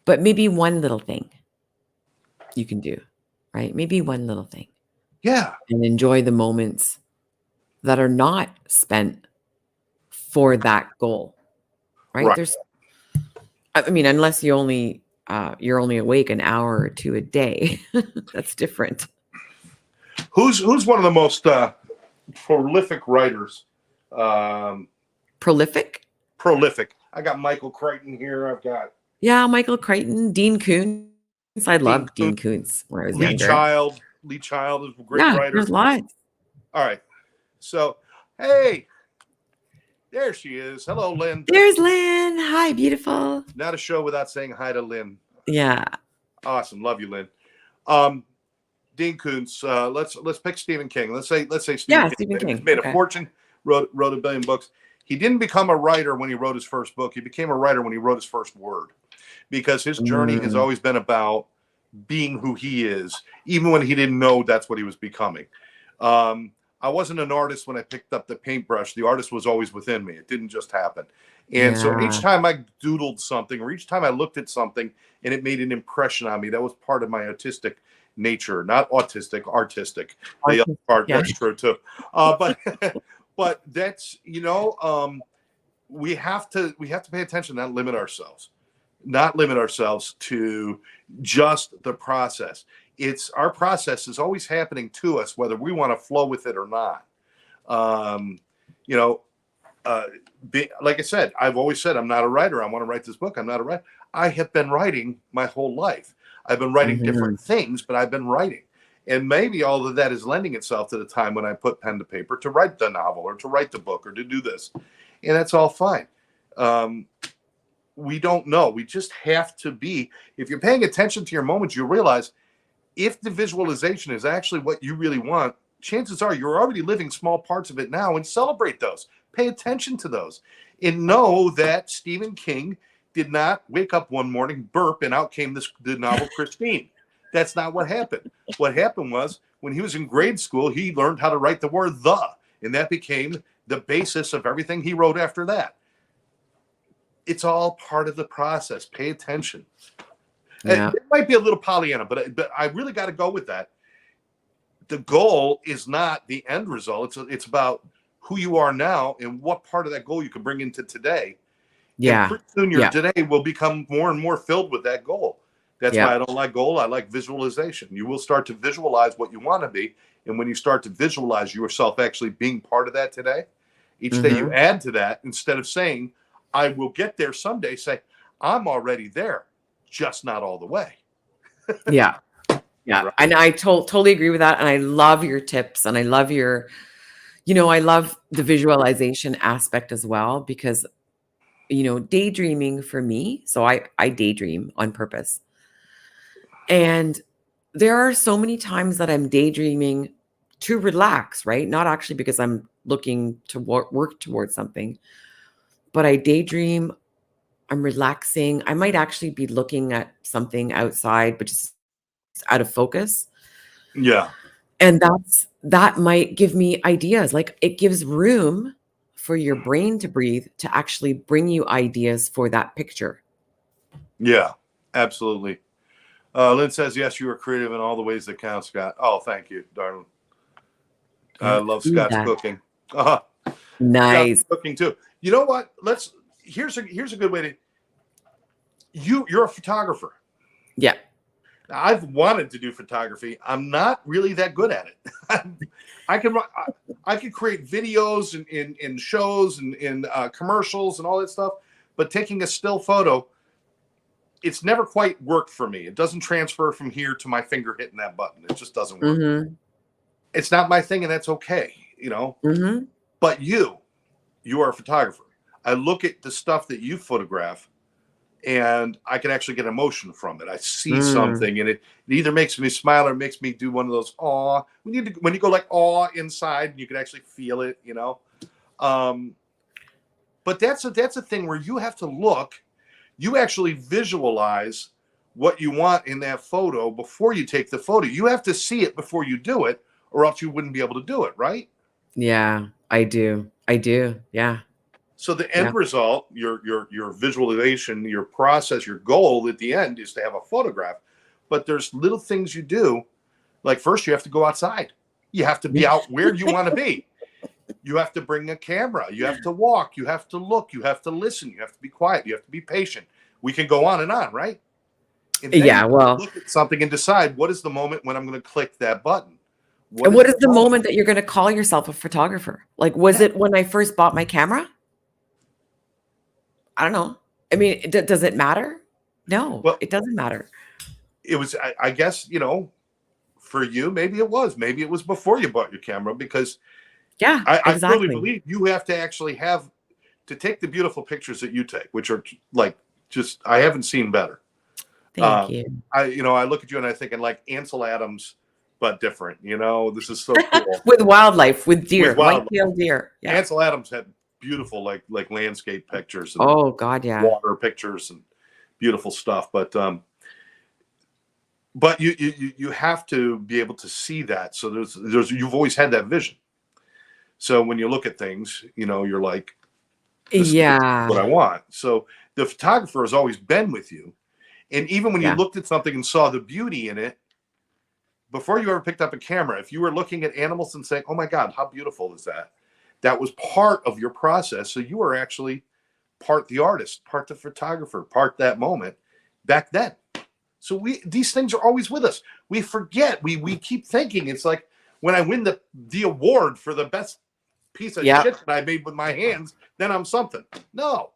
But maybe one little thing you can do, right? Maybe one little thing. Yeah. And enjoy the moments that are not spent for that goal, right? I mean, unless you're only awake an hour or two a day. That's different. Who's one of the most prolific writers? Prolific? Prolific. I got Michael Crichton here. I've got Michael Crichton, Dean Koontz. I loved Dean Koontz when I was younger. Lee Child is a great writer. There's lots. All right. So, hey, there she is. Hello, Lynn. There's Lynn. Hi, beautiful. Not a show without saying hi to Lynn. Yeah. Awesome. Love you, Lynn. Dean Koontz. Let's pick Stephen King. Let's say Stephen King. Stephen King. He's made a fortune. Wrote a billion books. He didn't become a writer when he wrote his first book. He became a writer when he wrote his first word, because his journey has always been about being who he is, even when he didn't know that's what he was becoming. I wasn't an artist when I picked up the paintbrush. The artist was always within me. It didn't just happen. And so each time I doodled something, or each time I looked at something and it made an impression on me, that was part of my artistic nature. Not autistic, artistic. The other part, that's true too. But that's, we have to pay attention, not limit ourselves to just the process. Our process is always happening to us, whether we want to flow with it or not. Like I said, I've always said, I'm not a writer. I want to write this book. I'm not a writer. I have been writing my whole life. I've been writing different things, but I've been writing. And maybe all of that is lending itself to the time when I put pen to paper to write the novel or to write the book or to do this. And that's all fine. We don't know. We just have to be. If you're paying attention to your moments, you realize if the visualization is actually what you really want, chances are you're already living small parts of it now, and celebrate those. Pay attention to those. And know that Stephen King did not wake up one morning, burp, and out came the novel Christine. That's not what happened. What happened was, when he was in grade school, he learned how to write the word "the," and that became the basis of everything he wrote after that. It's all part of the process. Pay attention. Yeah. It might be a little Pollyanna, but I really got to go with that. The goal is not the end result. It's about who you are now and what part of that goal you can bring into today. Yeah. And pretty soon your today will become more and more filled with that goal. That's why I don't like goal. I like visualization. You will start to visualize what you want to be. And when you start to visualize yourself actually being part of that today, each day you add to that, instead of saying, I will get there someday, say, I'm already there, just not all the way. Yeah. Right. And I totally agree with that. And I love your tips, and I love I love the visualization aspect as well, because, daydreaming for me, so I daydream on purpose. And there are so many times that I'm daydreaming to relax, right? Not actually because I'm looking to work towards something, but I daydream, I'm relaxing. I might actually be looking at something outside, but just out of focus. Yeah. And that might give me ideas. Like, it gives room for your brain to breathe to actually bring you ideas for that picture. Yeah, absolutely. Lynn says, yes, you are creative in all the ways that count, Scott. Oh, thank you, darling. I Let's love see Scott's that. cooking. Scott's Nice. cooking too. You know what? Here's a good way to, you're a photographer. Yeah. Now, I've wanted to do photography. I'm not really that good at it. I can create videos in shows and in commercials and all that stuff, but taking a still photo, it's never quite worked for me. It doesn't transfer from here to my finger hitting that button. It just doesn't work. Mm-hmm. It's not my thing, and that's okay, you know. Mm-hmm. But you are a photographer. I look at the stuff that you photograph, and I can actually get emotion from it. I see something, and it either makes me smile or makes me do one of those awe. When you go like awe inside, you can actually feel it, you know. But that's a thing where you have to look. You actually visualize what you want in that photo before you take the photo. You have to see it before you do it, or else you wouldn't be able to do it, right? Yeah, I do. Yeah. So the Yeah. end result, your visualization, your process, your goal at the end is to have a photograph. But there's little things you do, like first you have to go outside. You have to be out where you want to be. You have to bring a camera. You have to walk. You have to look. You have to listen. You have to be quiet. You have to be patient. We can go on, right? And then Yeah, well, look at something and decide what is the moment when I'm going to click that button. and what is the moment that you're going to call yourself a photographer? Like, was it when I first bought my camera? I don't know. I mean, does it matter? No, Well, it doesn't matter. it was, I guess, you know, for you, maybe it was before you bought your camera, because Yeah, I truly exactly. believe you have to actually have to take the beautiful pictures that you take, which are like, just, I haven't seen better. Thank you. I look at you and I think, like Ansel Adams, but different, you know, this is so cool. With wildlife, with deer, With wildlife. white-tailed deer. Yeah. Ansel Adams had beautiful, like landscape pictures and Oh God, yeah. water pictures and beautiful stuff. But you have to be able to see that. So there's you've always had that vision. So when you look at things, you know, you're like, this is what I want. So the photographer has always been with you. And even when you looked at something and saw the beauty in it, before you ever picked up a camera, if you were looking at animals and saying, oh my God, how beautiful is that? That was part of your process. So you were actually part the artist, part the photographer, part that moment back then. So these things are always with us. We forget. We keep thinking it's like when I win the award for the best piece of shit that I made with my hands, then I'm something. No,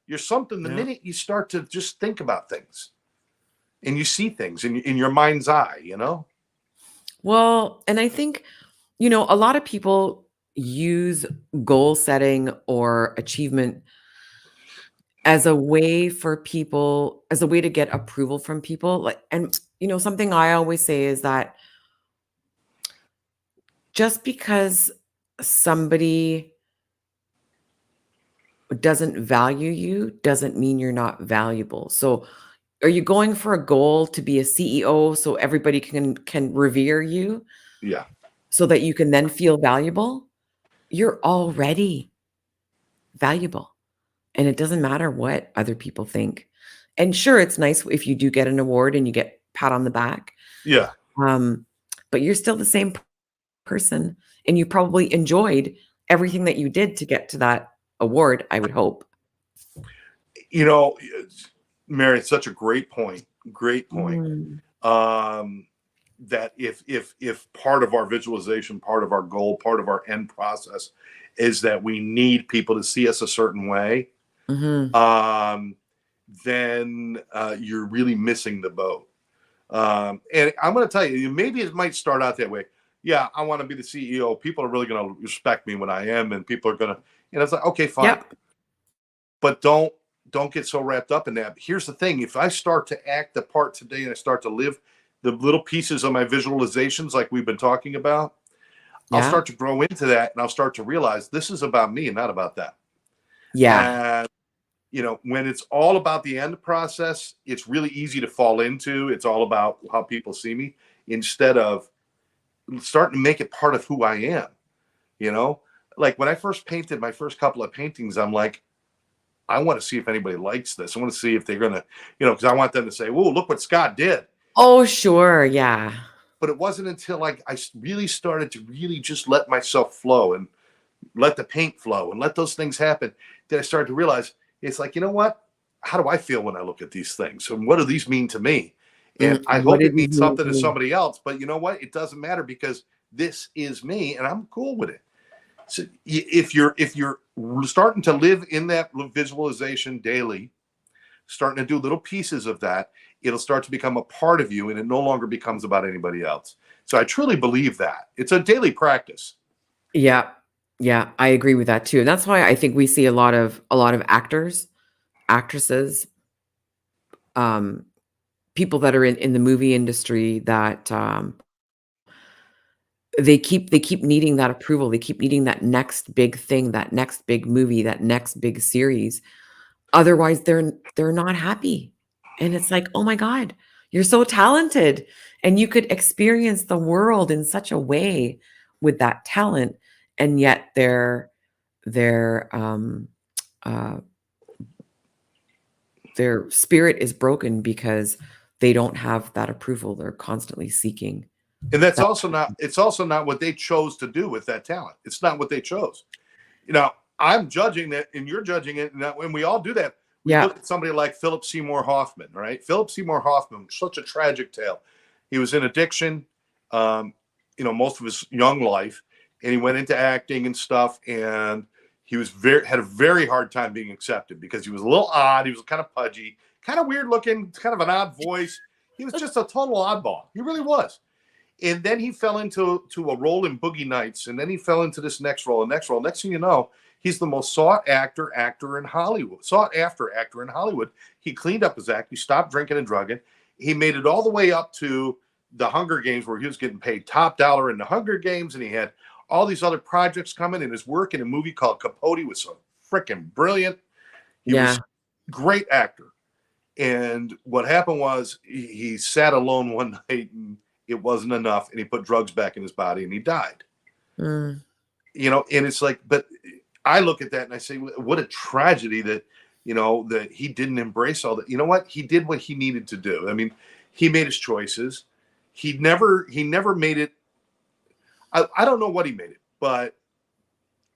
you're something the minute you start to just think about things and you see things in your mind's eye, you know? Well, and I think, you know, a lot of people use goal setting or achievement as a way for people, as a way to get approval from people. Like, and you know, something I always say is that just because somebody doesn't value you doesn't mean you're not valuable. So are you going for a goal to be a CEO so everybody can revere you Yeah. so that you can then feel valuable? You're already valuable. And it doesn't matter what other people think. And sure, it's nice if you do get an award and you get pat on the back. Yeah. But you're still the same person, and you probably enjoyed everything that you did to get to that award, I would hope. You know, Mary, it's such a great point. Great point. That if part of our visualization, part of our goal, part of our end process is that we need people to see us a certain way, then you're really missing the boat. And I'm going to tell you, maybe it might start out that way. Yeah, I want to be the CEO. People are really going to respect me when I am, and people are going to, it's like, okay, fine. Yep. But don't get so wrapped up in that. Here's the thing. If I start to act the part today and I start to live the little pieces of my visualizations like we've been talking about, I'll start to grow into that, and I'll start to realize this is about me and not about that. Yeah. And, you know, when it's all about the end process, it's really easy to fall into. It's all about how people see me instead of starting to make it part of who I am. You know, like when I first painted my first couple of paintings, I'm like, I want to see if anybody likes this. I want to see if they're gonna, because I want them to say, "Whoa, look what Scott did." Oh, sure. Yeah. But it wasn't until like I really started to really just let myself flow and let the paint flow and let those things happen that I started to realize it's like, you know what? How do I feel when I look at these things? And what do these mean to me? And I What hope did it these means mean something to to you? somebody else. But you know what? It doesn't matter because this is me and I'm cool with it. So if you're starting to live in that visualization daily, starting to do little pieces of that, it'll start to become a part of you and it no longer becomes about anybody else. So I truly believe that. It's a daily practice. Yeah. Yeah, I agree with that too. And that's why I think we see a lot of actors, actresses, um, people that are in the movie industry that they keep needing that approval. They keep needing that next big thing, that next big movie, that next big series. Otherwise, they're not happy. And it's like, "Oh my god, you're so talented, and you could experience the world in such a way with that talent, and yet their uh, their spirit is broken because they don't have that approval. They're constantly seeking And that's that." also not, it's also not what they chose to do with that talent. It's not what they chose. I'm judging that and you're judging it. And that when we all do that, we Yeah. look at somebody like Philip Seymour Hoffman, right? Philip Seymour Hoffman, such a tragic tale. He was in addiction, um, most of his young life, and he went into acting and stuff. And he had a very hard time being accepted because he was a little odd. He was kind of pudgy, kind of weird looking, kind of an odd voice. He was just a total oddball. He really was. And then he fell into a role in Boogie Nights, and then he fell into this next role, and next role. Next thing you know, he's the most sought actor in Hollywood. Sought after actor in Hollywood. He cleaned up his act. He stopped drinking and drugging. He made it all the way up to the Hunger Games, where he was getting paid top dollar in the Hunger Games, and he had all these other projects coming. And his work in a movie called Capote was so freaking brilliant. He was Yeah. a great actor. And what happened was he sat alone one night and it wasn't enough. And he put drugs back in his body and he died. Mm. And it's like, but I look at that and I say, what a tragedy that, that he didn't embrace all that. You know what? He did what he needed to do. I mean, he made his choices. He never made it. I don't know what he made it, but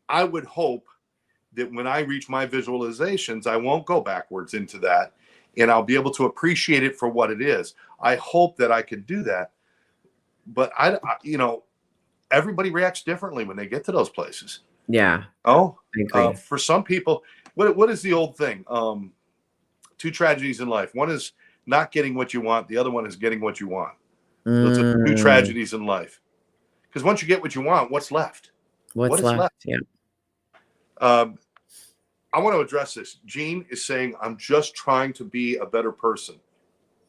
I would hope that when I reach my visualizations, I won't go backwards into that and I'll be able to appreciate it for what it is. I hope that I could do that. But everybody reacts differently when they get to those places. Yeah. Oh, I agree. for some people, what is the old thing? Two tragedies in life. One is not getting what you want. The other one is getting what you want. Those are two Mm. tragedies in life. Because once you get what you want, what's left? What What's is left? left? Yeah. Um, I want to address this. Gene is saying, I'm just trying to be a better person.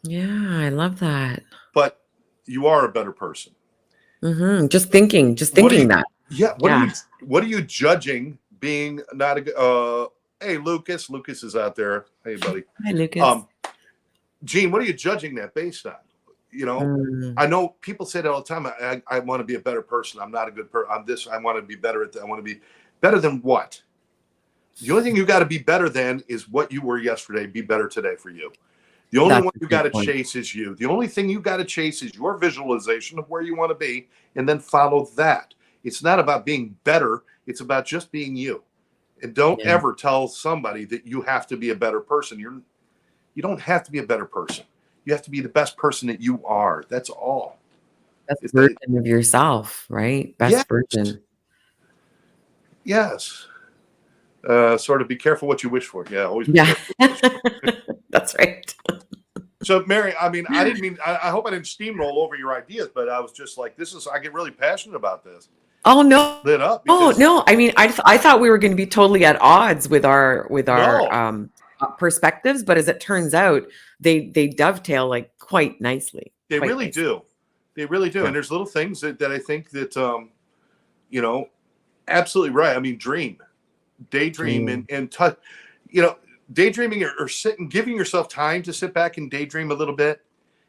Yeah, I love that. But you are a better person. Just thinking What are you, that. yeah, Yeah. what are you judging being not a good, hey, Lucas is out there. Hey, buddy. Hi, Lucas. Um, Gene, what are you judging that based on? Mm. I know people say that all the time. I want to be a better person. I'm not a good person. I'm this. I want to be better at that. I want to be better than what? The only thing you got to be better than is what you were yesterday. Be better today for you. The only That's one a you got great to point. chase is you. The only thing you got to chase is your visualization of where you want to be and then follow that. It's not about being better. It's about just being you. And don't Yeah. ever tell somebody that you have to be a better person. You don't have to be a better person. You have to be the best person that you are. That's all. Best It's a, version of yourself, right? yes, Best version. yes. Sort of be careful what you wish for. Yeah, always be Yeah. careful what you wish for. That's right. So, Mary, I mean, I didn't mean, I hope I didn't steamroll over your ideas, but I was just like, I get really passionate about this. Oh, no. Lit up Oh, because no. I mean, I thought we were gonna be totally at odds with our, no, perspectives, but as it turns out, they dovetail, like, quite nicely, they quite really nicely. do. They really do. Yeah. And there's little things that I think that, you know, absolutely right. I mean, daydream Dream. and touch, you know, daydreaming or sitting, giving yourself time to sit back and daydream a little bit.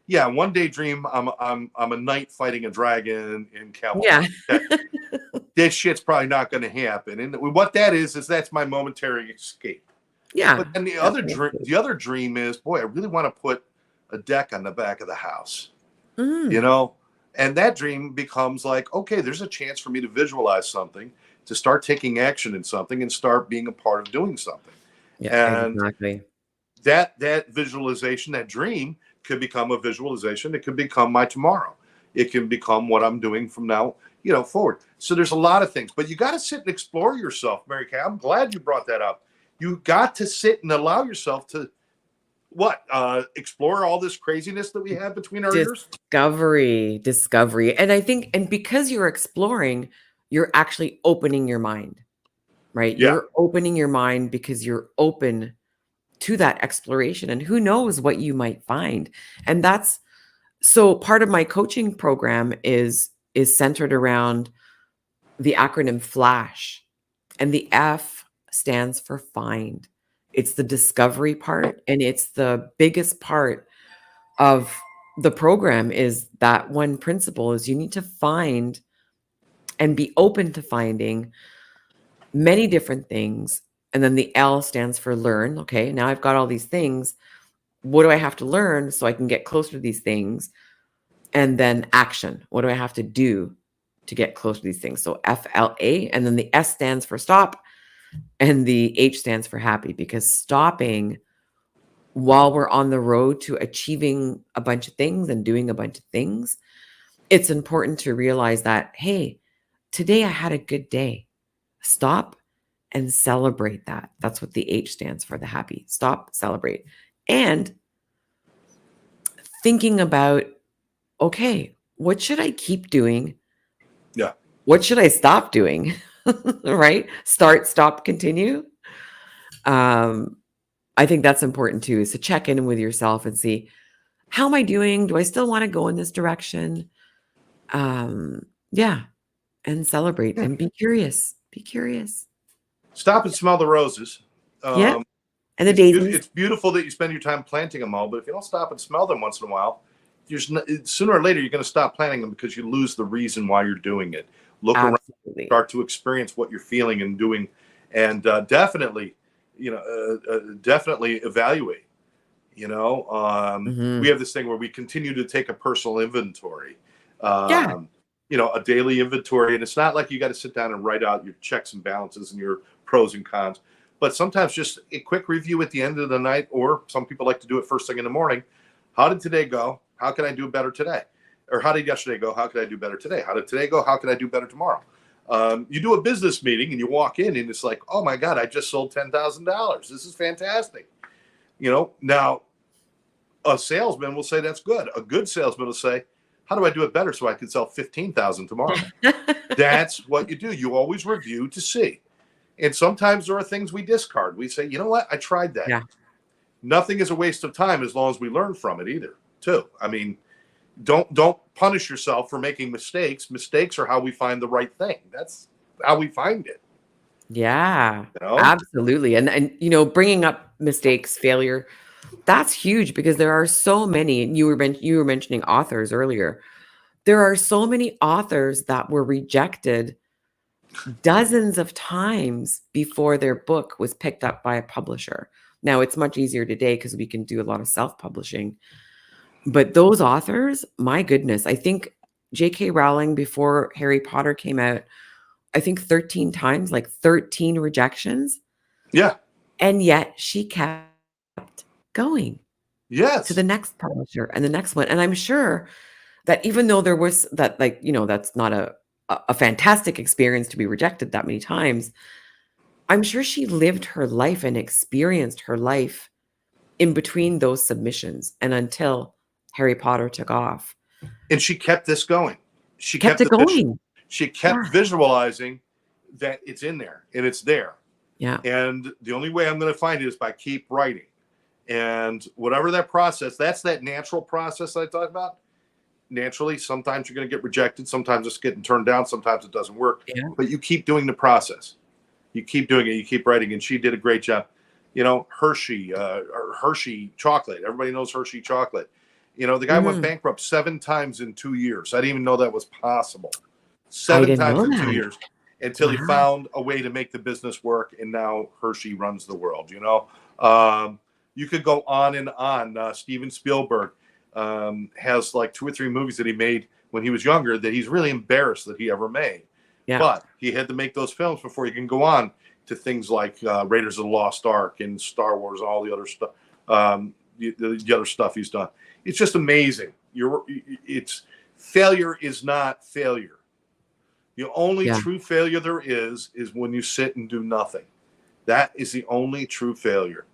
Yeah, one daydream, I'm a knight fighting a dragon in Camelot. Yeah. Okay. this shit's probably not going to happen. And what that is that's my momentary escape. But Yeah. then the other dream is, boy, I really want to put a deck on the back of the house, you Mm. know? And that dream becomes like, okay, there's a chance for me to visualize something, to start taking action in something and start being a part of doing something. Yeah, And exactly. that visualization, that dream could become a visualization. It could become my tomorrow. It can become what I'm doing from now, forward. So there's a lot of things, but you got to sit and explore yourself, Mary Kay. I'm glad you brought that up. You got to sit and allow yourself to explore all this craziness that we have between our ears. Discovery. And I think, and because you're exploring, you're actually opening your mind, right? Yeah. You're opening your mind because you're open to that exploration, and who knows what you might find. And that's so part of my coaching program is centered around the acronym FLASH, and the F stands for find. It's the discovery part, and it's the biggest part of the program. Is that one principle is you need to find and be open to finding many different things. And then the L stands for learn. Okay, now I've got all these things. What do I have to learn so I can get closer to these things? And then action. What do I have to do to get close to these things? So FLA, and then the S stands for stop, and the H stands for happy, because stopping while we're on the road to achieving a bunch of things and doing a bunch of things, it's important to realize that, hey, today I had a good day. Stop and celebrate that. That's what the H stands for, the happy. Stop, celebrate. And thinking about, okay, what should I keep doing? Yeah. What should I stop doing? Right? Start, stop, continue. I think that's important too, is to check in with yourself and see, how am I doing? Do I still want to go in this direction? Yeah. And celebrate Yeah. and be curious. Be curious. Stop and smell the roses. Yeah. And the It's, daisies. it's beautiful that you spend your time planting them all, but if you don't stop and smell them once in a while, sooner or later you're going to stop planting them because you lose the reason why you're doing it. Look around, Absolutely. start to experience what you're feeling and doing, and definitely, definitely evaluate. Mhm. We have this thing where we continue to take a personal inventory. Yeah. A daily inventory, and it's not like you got to sit down and write out your checks and balances and your pros and cons, but sometimes just a quick review at the end of the night, or some people like to do it first thing in the morning. How did today go? How can I do better today? Or how did yesterday go? How can I do better today? How did today go? How can I do better tomorrow? You do a business meeting and you walk in and it's like, oh my God, I just sold $10,000. This is fantastic. Now a salesman will say that's good. A good salesman will say, how do I do it better so I can sell 15,000 tomorrow? That's what you do. You always review to see. And sometimes there are things we discard. We say, you know what? I tried that. Yeah. Nothing is a waste of time as long as we learn from it either, too. I mean, don't punish yourself for making mistakes. Mistakes are how we find the right thing. That's how we find it. Yeah. You know? Absolutely. And bringing up mistakes, failure, that's huge, because there are so many. And you were mentioning authors earlier. There are so many authors that were rejected dozens of times before their book was picked up by a publisher. Now it's much easier today because we can do a lot of self-publishing. But those authors, my goodness, I think J.K. Rowling, before Harry Potter came out, I think 13 times, like 13 rejections. Yeah. And yet she kept going Yes. to the next publisher and the next one. And I'm sure that even though there was that, that's not a fantastic experience to be rejected that many times, I'm sure she lived her life and experienced her life in between those submissions and until Harry Potter took off. And she kept this going. She Kept it the vision. going. She kept Yeah. visualizing that it's in there and it's there. Yeah. And the only way I'm going to find it is by keep writing. And whatever that process, that's that natural process I talked about. Naturally, sometimes you're going to get rejected. Sometimes it's getting turned down. Sometimes it doesn't work. Yeah. But you keep doing the process. You keep doing it. You keep writing. And she did a great job. Hershey chocolate. Everybody knows Hershey chocolate. The guy went bankrupt 7 times in 2 years. I didn't even know that was possible. 7 times in 2 years. until he Wow. found a way to make the business work, and now Hershey runs the world. You could go on and on. Steven Spielberg has like 2 or 3 movies that he made when he was younger that he's really embarrassed that he ever made. Yeah. But he had to make those films before he can go on to things like Raiders of the Lost Ark and Star Wars and all the other stuff, the other stuff he's done. It's just amazing. Failure is not failure. The only true failure there is when you sit and do nothing. That is the only true failure.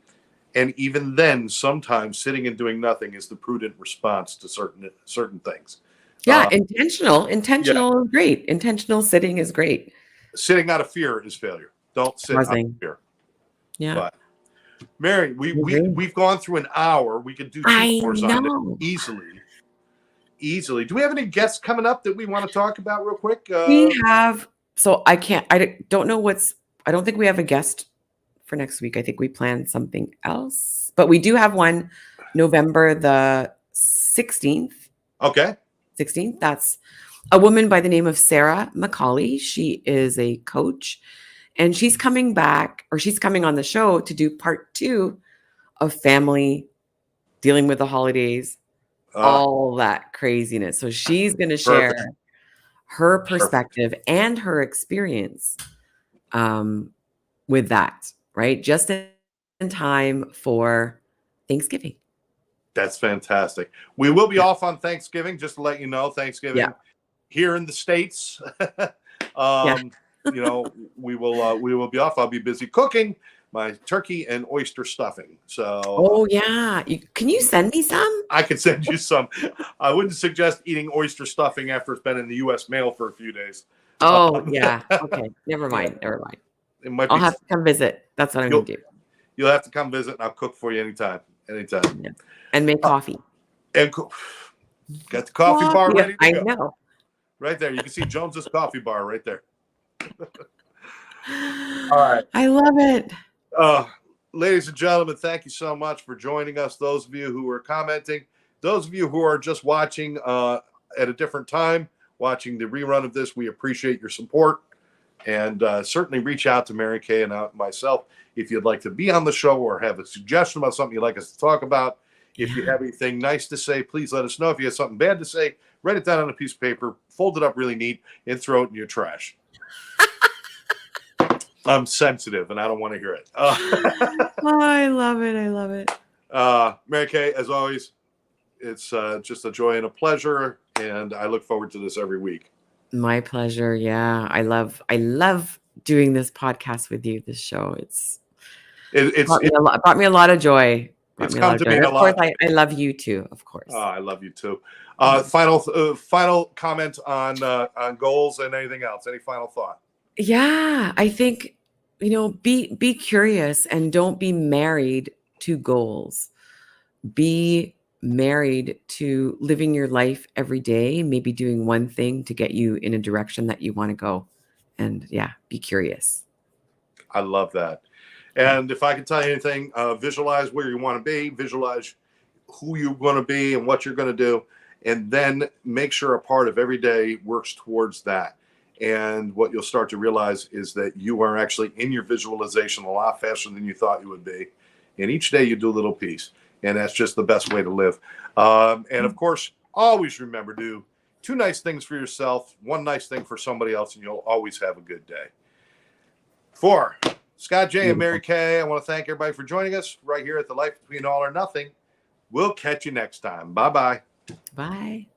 And even then, sometimes sitting and doing nothing is the prudent response to certain things. Yeah, intentional is great. Intentional sitting is great. Sitting out of fear is failure. Don't sit out of fear. Yeah. But Mary, we've gone through an hour. We could do 2 hours on it easily. Do we have any guests coming up that we want to talk about real quick? We have. So I don't know I don't think we have a guest for next week. I think we planned something else, but we do have one November the 16th. Okay. 16th. That's a woman by the name of Sarah McCauley. She is a coach, and she's coming on the show to do part 2 of family, dealing with the holidays, all that craziness. So she's going to share her perspective and her experience with that, right? Just in time for Thanksgiving. That's fantastic. We will be off on Thanksgiving, just to let you know. Thanksgiving here in the States. We will be off. I'll be busy cooking my turkey and oyster stuffing. So can you send me some? I can send you some. I wouldn't suggest eating oyster stuffing after it's been in the U.S. mail for a few days. Okay. Never mind. I'll have to come visit. That's what I'm going to do. You'll have to come visit, and I'll cook for you anytime. Yeah. And make coffee. And got the coffee bar ready to go. I know. Right there. You can see Jones's coffee bar right there. All right. I love it. Ladies and gentlemen, thank you so much for joining us. Those of you who are commenting, those of you who are just watching at a different time, watching the rerun of this, we appreciate your support. And certainly reach out to Mary Kay and myself if you'd like to be on the show or have a suggestion about something you'd like us to talk about. If you have anything nice to say, please let us know. If you have something bad to say, write it down on a piece of paper, fold it up really neat, and throw it in your trash. I'm sensitive, and I don't want to hear it. I love it. Mary Kay, as always, it's just a joy and a pleasure, and I look forward to this every week. My pleasure. Yeah, I love doing this podcast with you. This show, it brought me a lot of joy. It's come to me a lot. Of course, I love you too. Of course. I love you too. Final comment on goals and anything else. Any final thought? Yeah, I think be curious and don't be married to goals. Be married to living your life every day, maybe doing one thing to get you in a direction that you want to go. And be curious. I love that. And if I can tell you anything, visualize where you want to be, visualize who you're going to be and what you're going to do, and then make sure a part of every day works towards that. And what you'll start to realize is that you are actually in your visualization a lot faster than you thought you would be. And each day you do a little piece. And that's just the best way to live. And of course, always remember to do 2 nice things for yourself, 1 nice thing for somebody else, and you'll always have a good day. For Scott J. and Mary Kay, I want to thank everybody for joining us right here at the Life Between All or Nothing. We'll catch you next time. Bye-bye. Bye.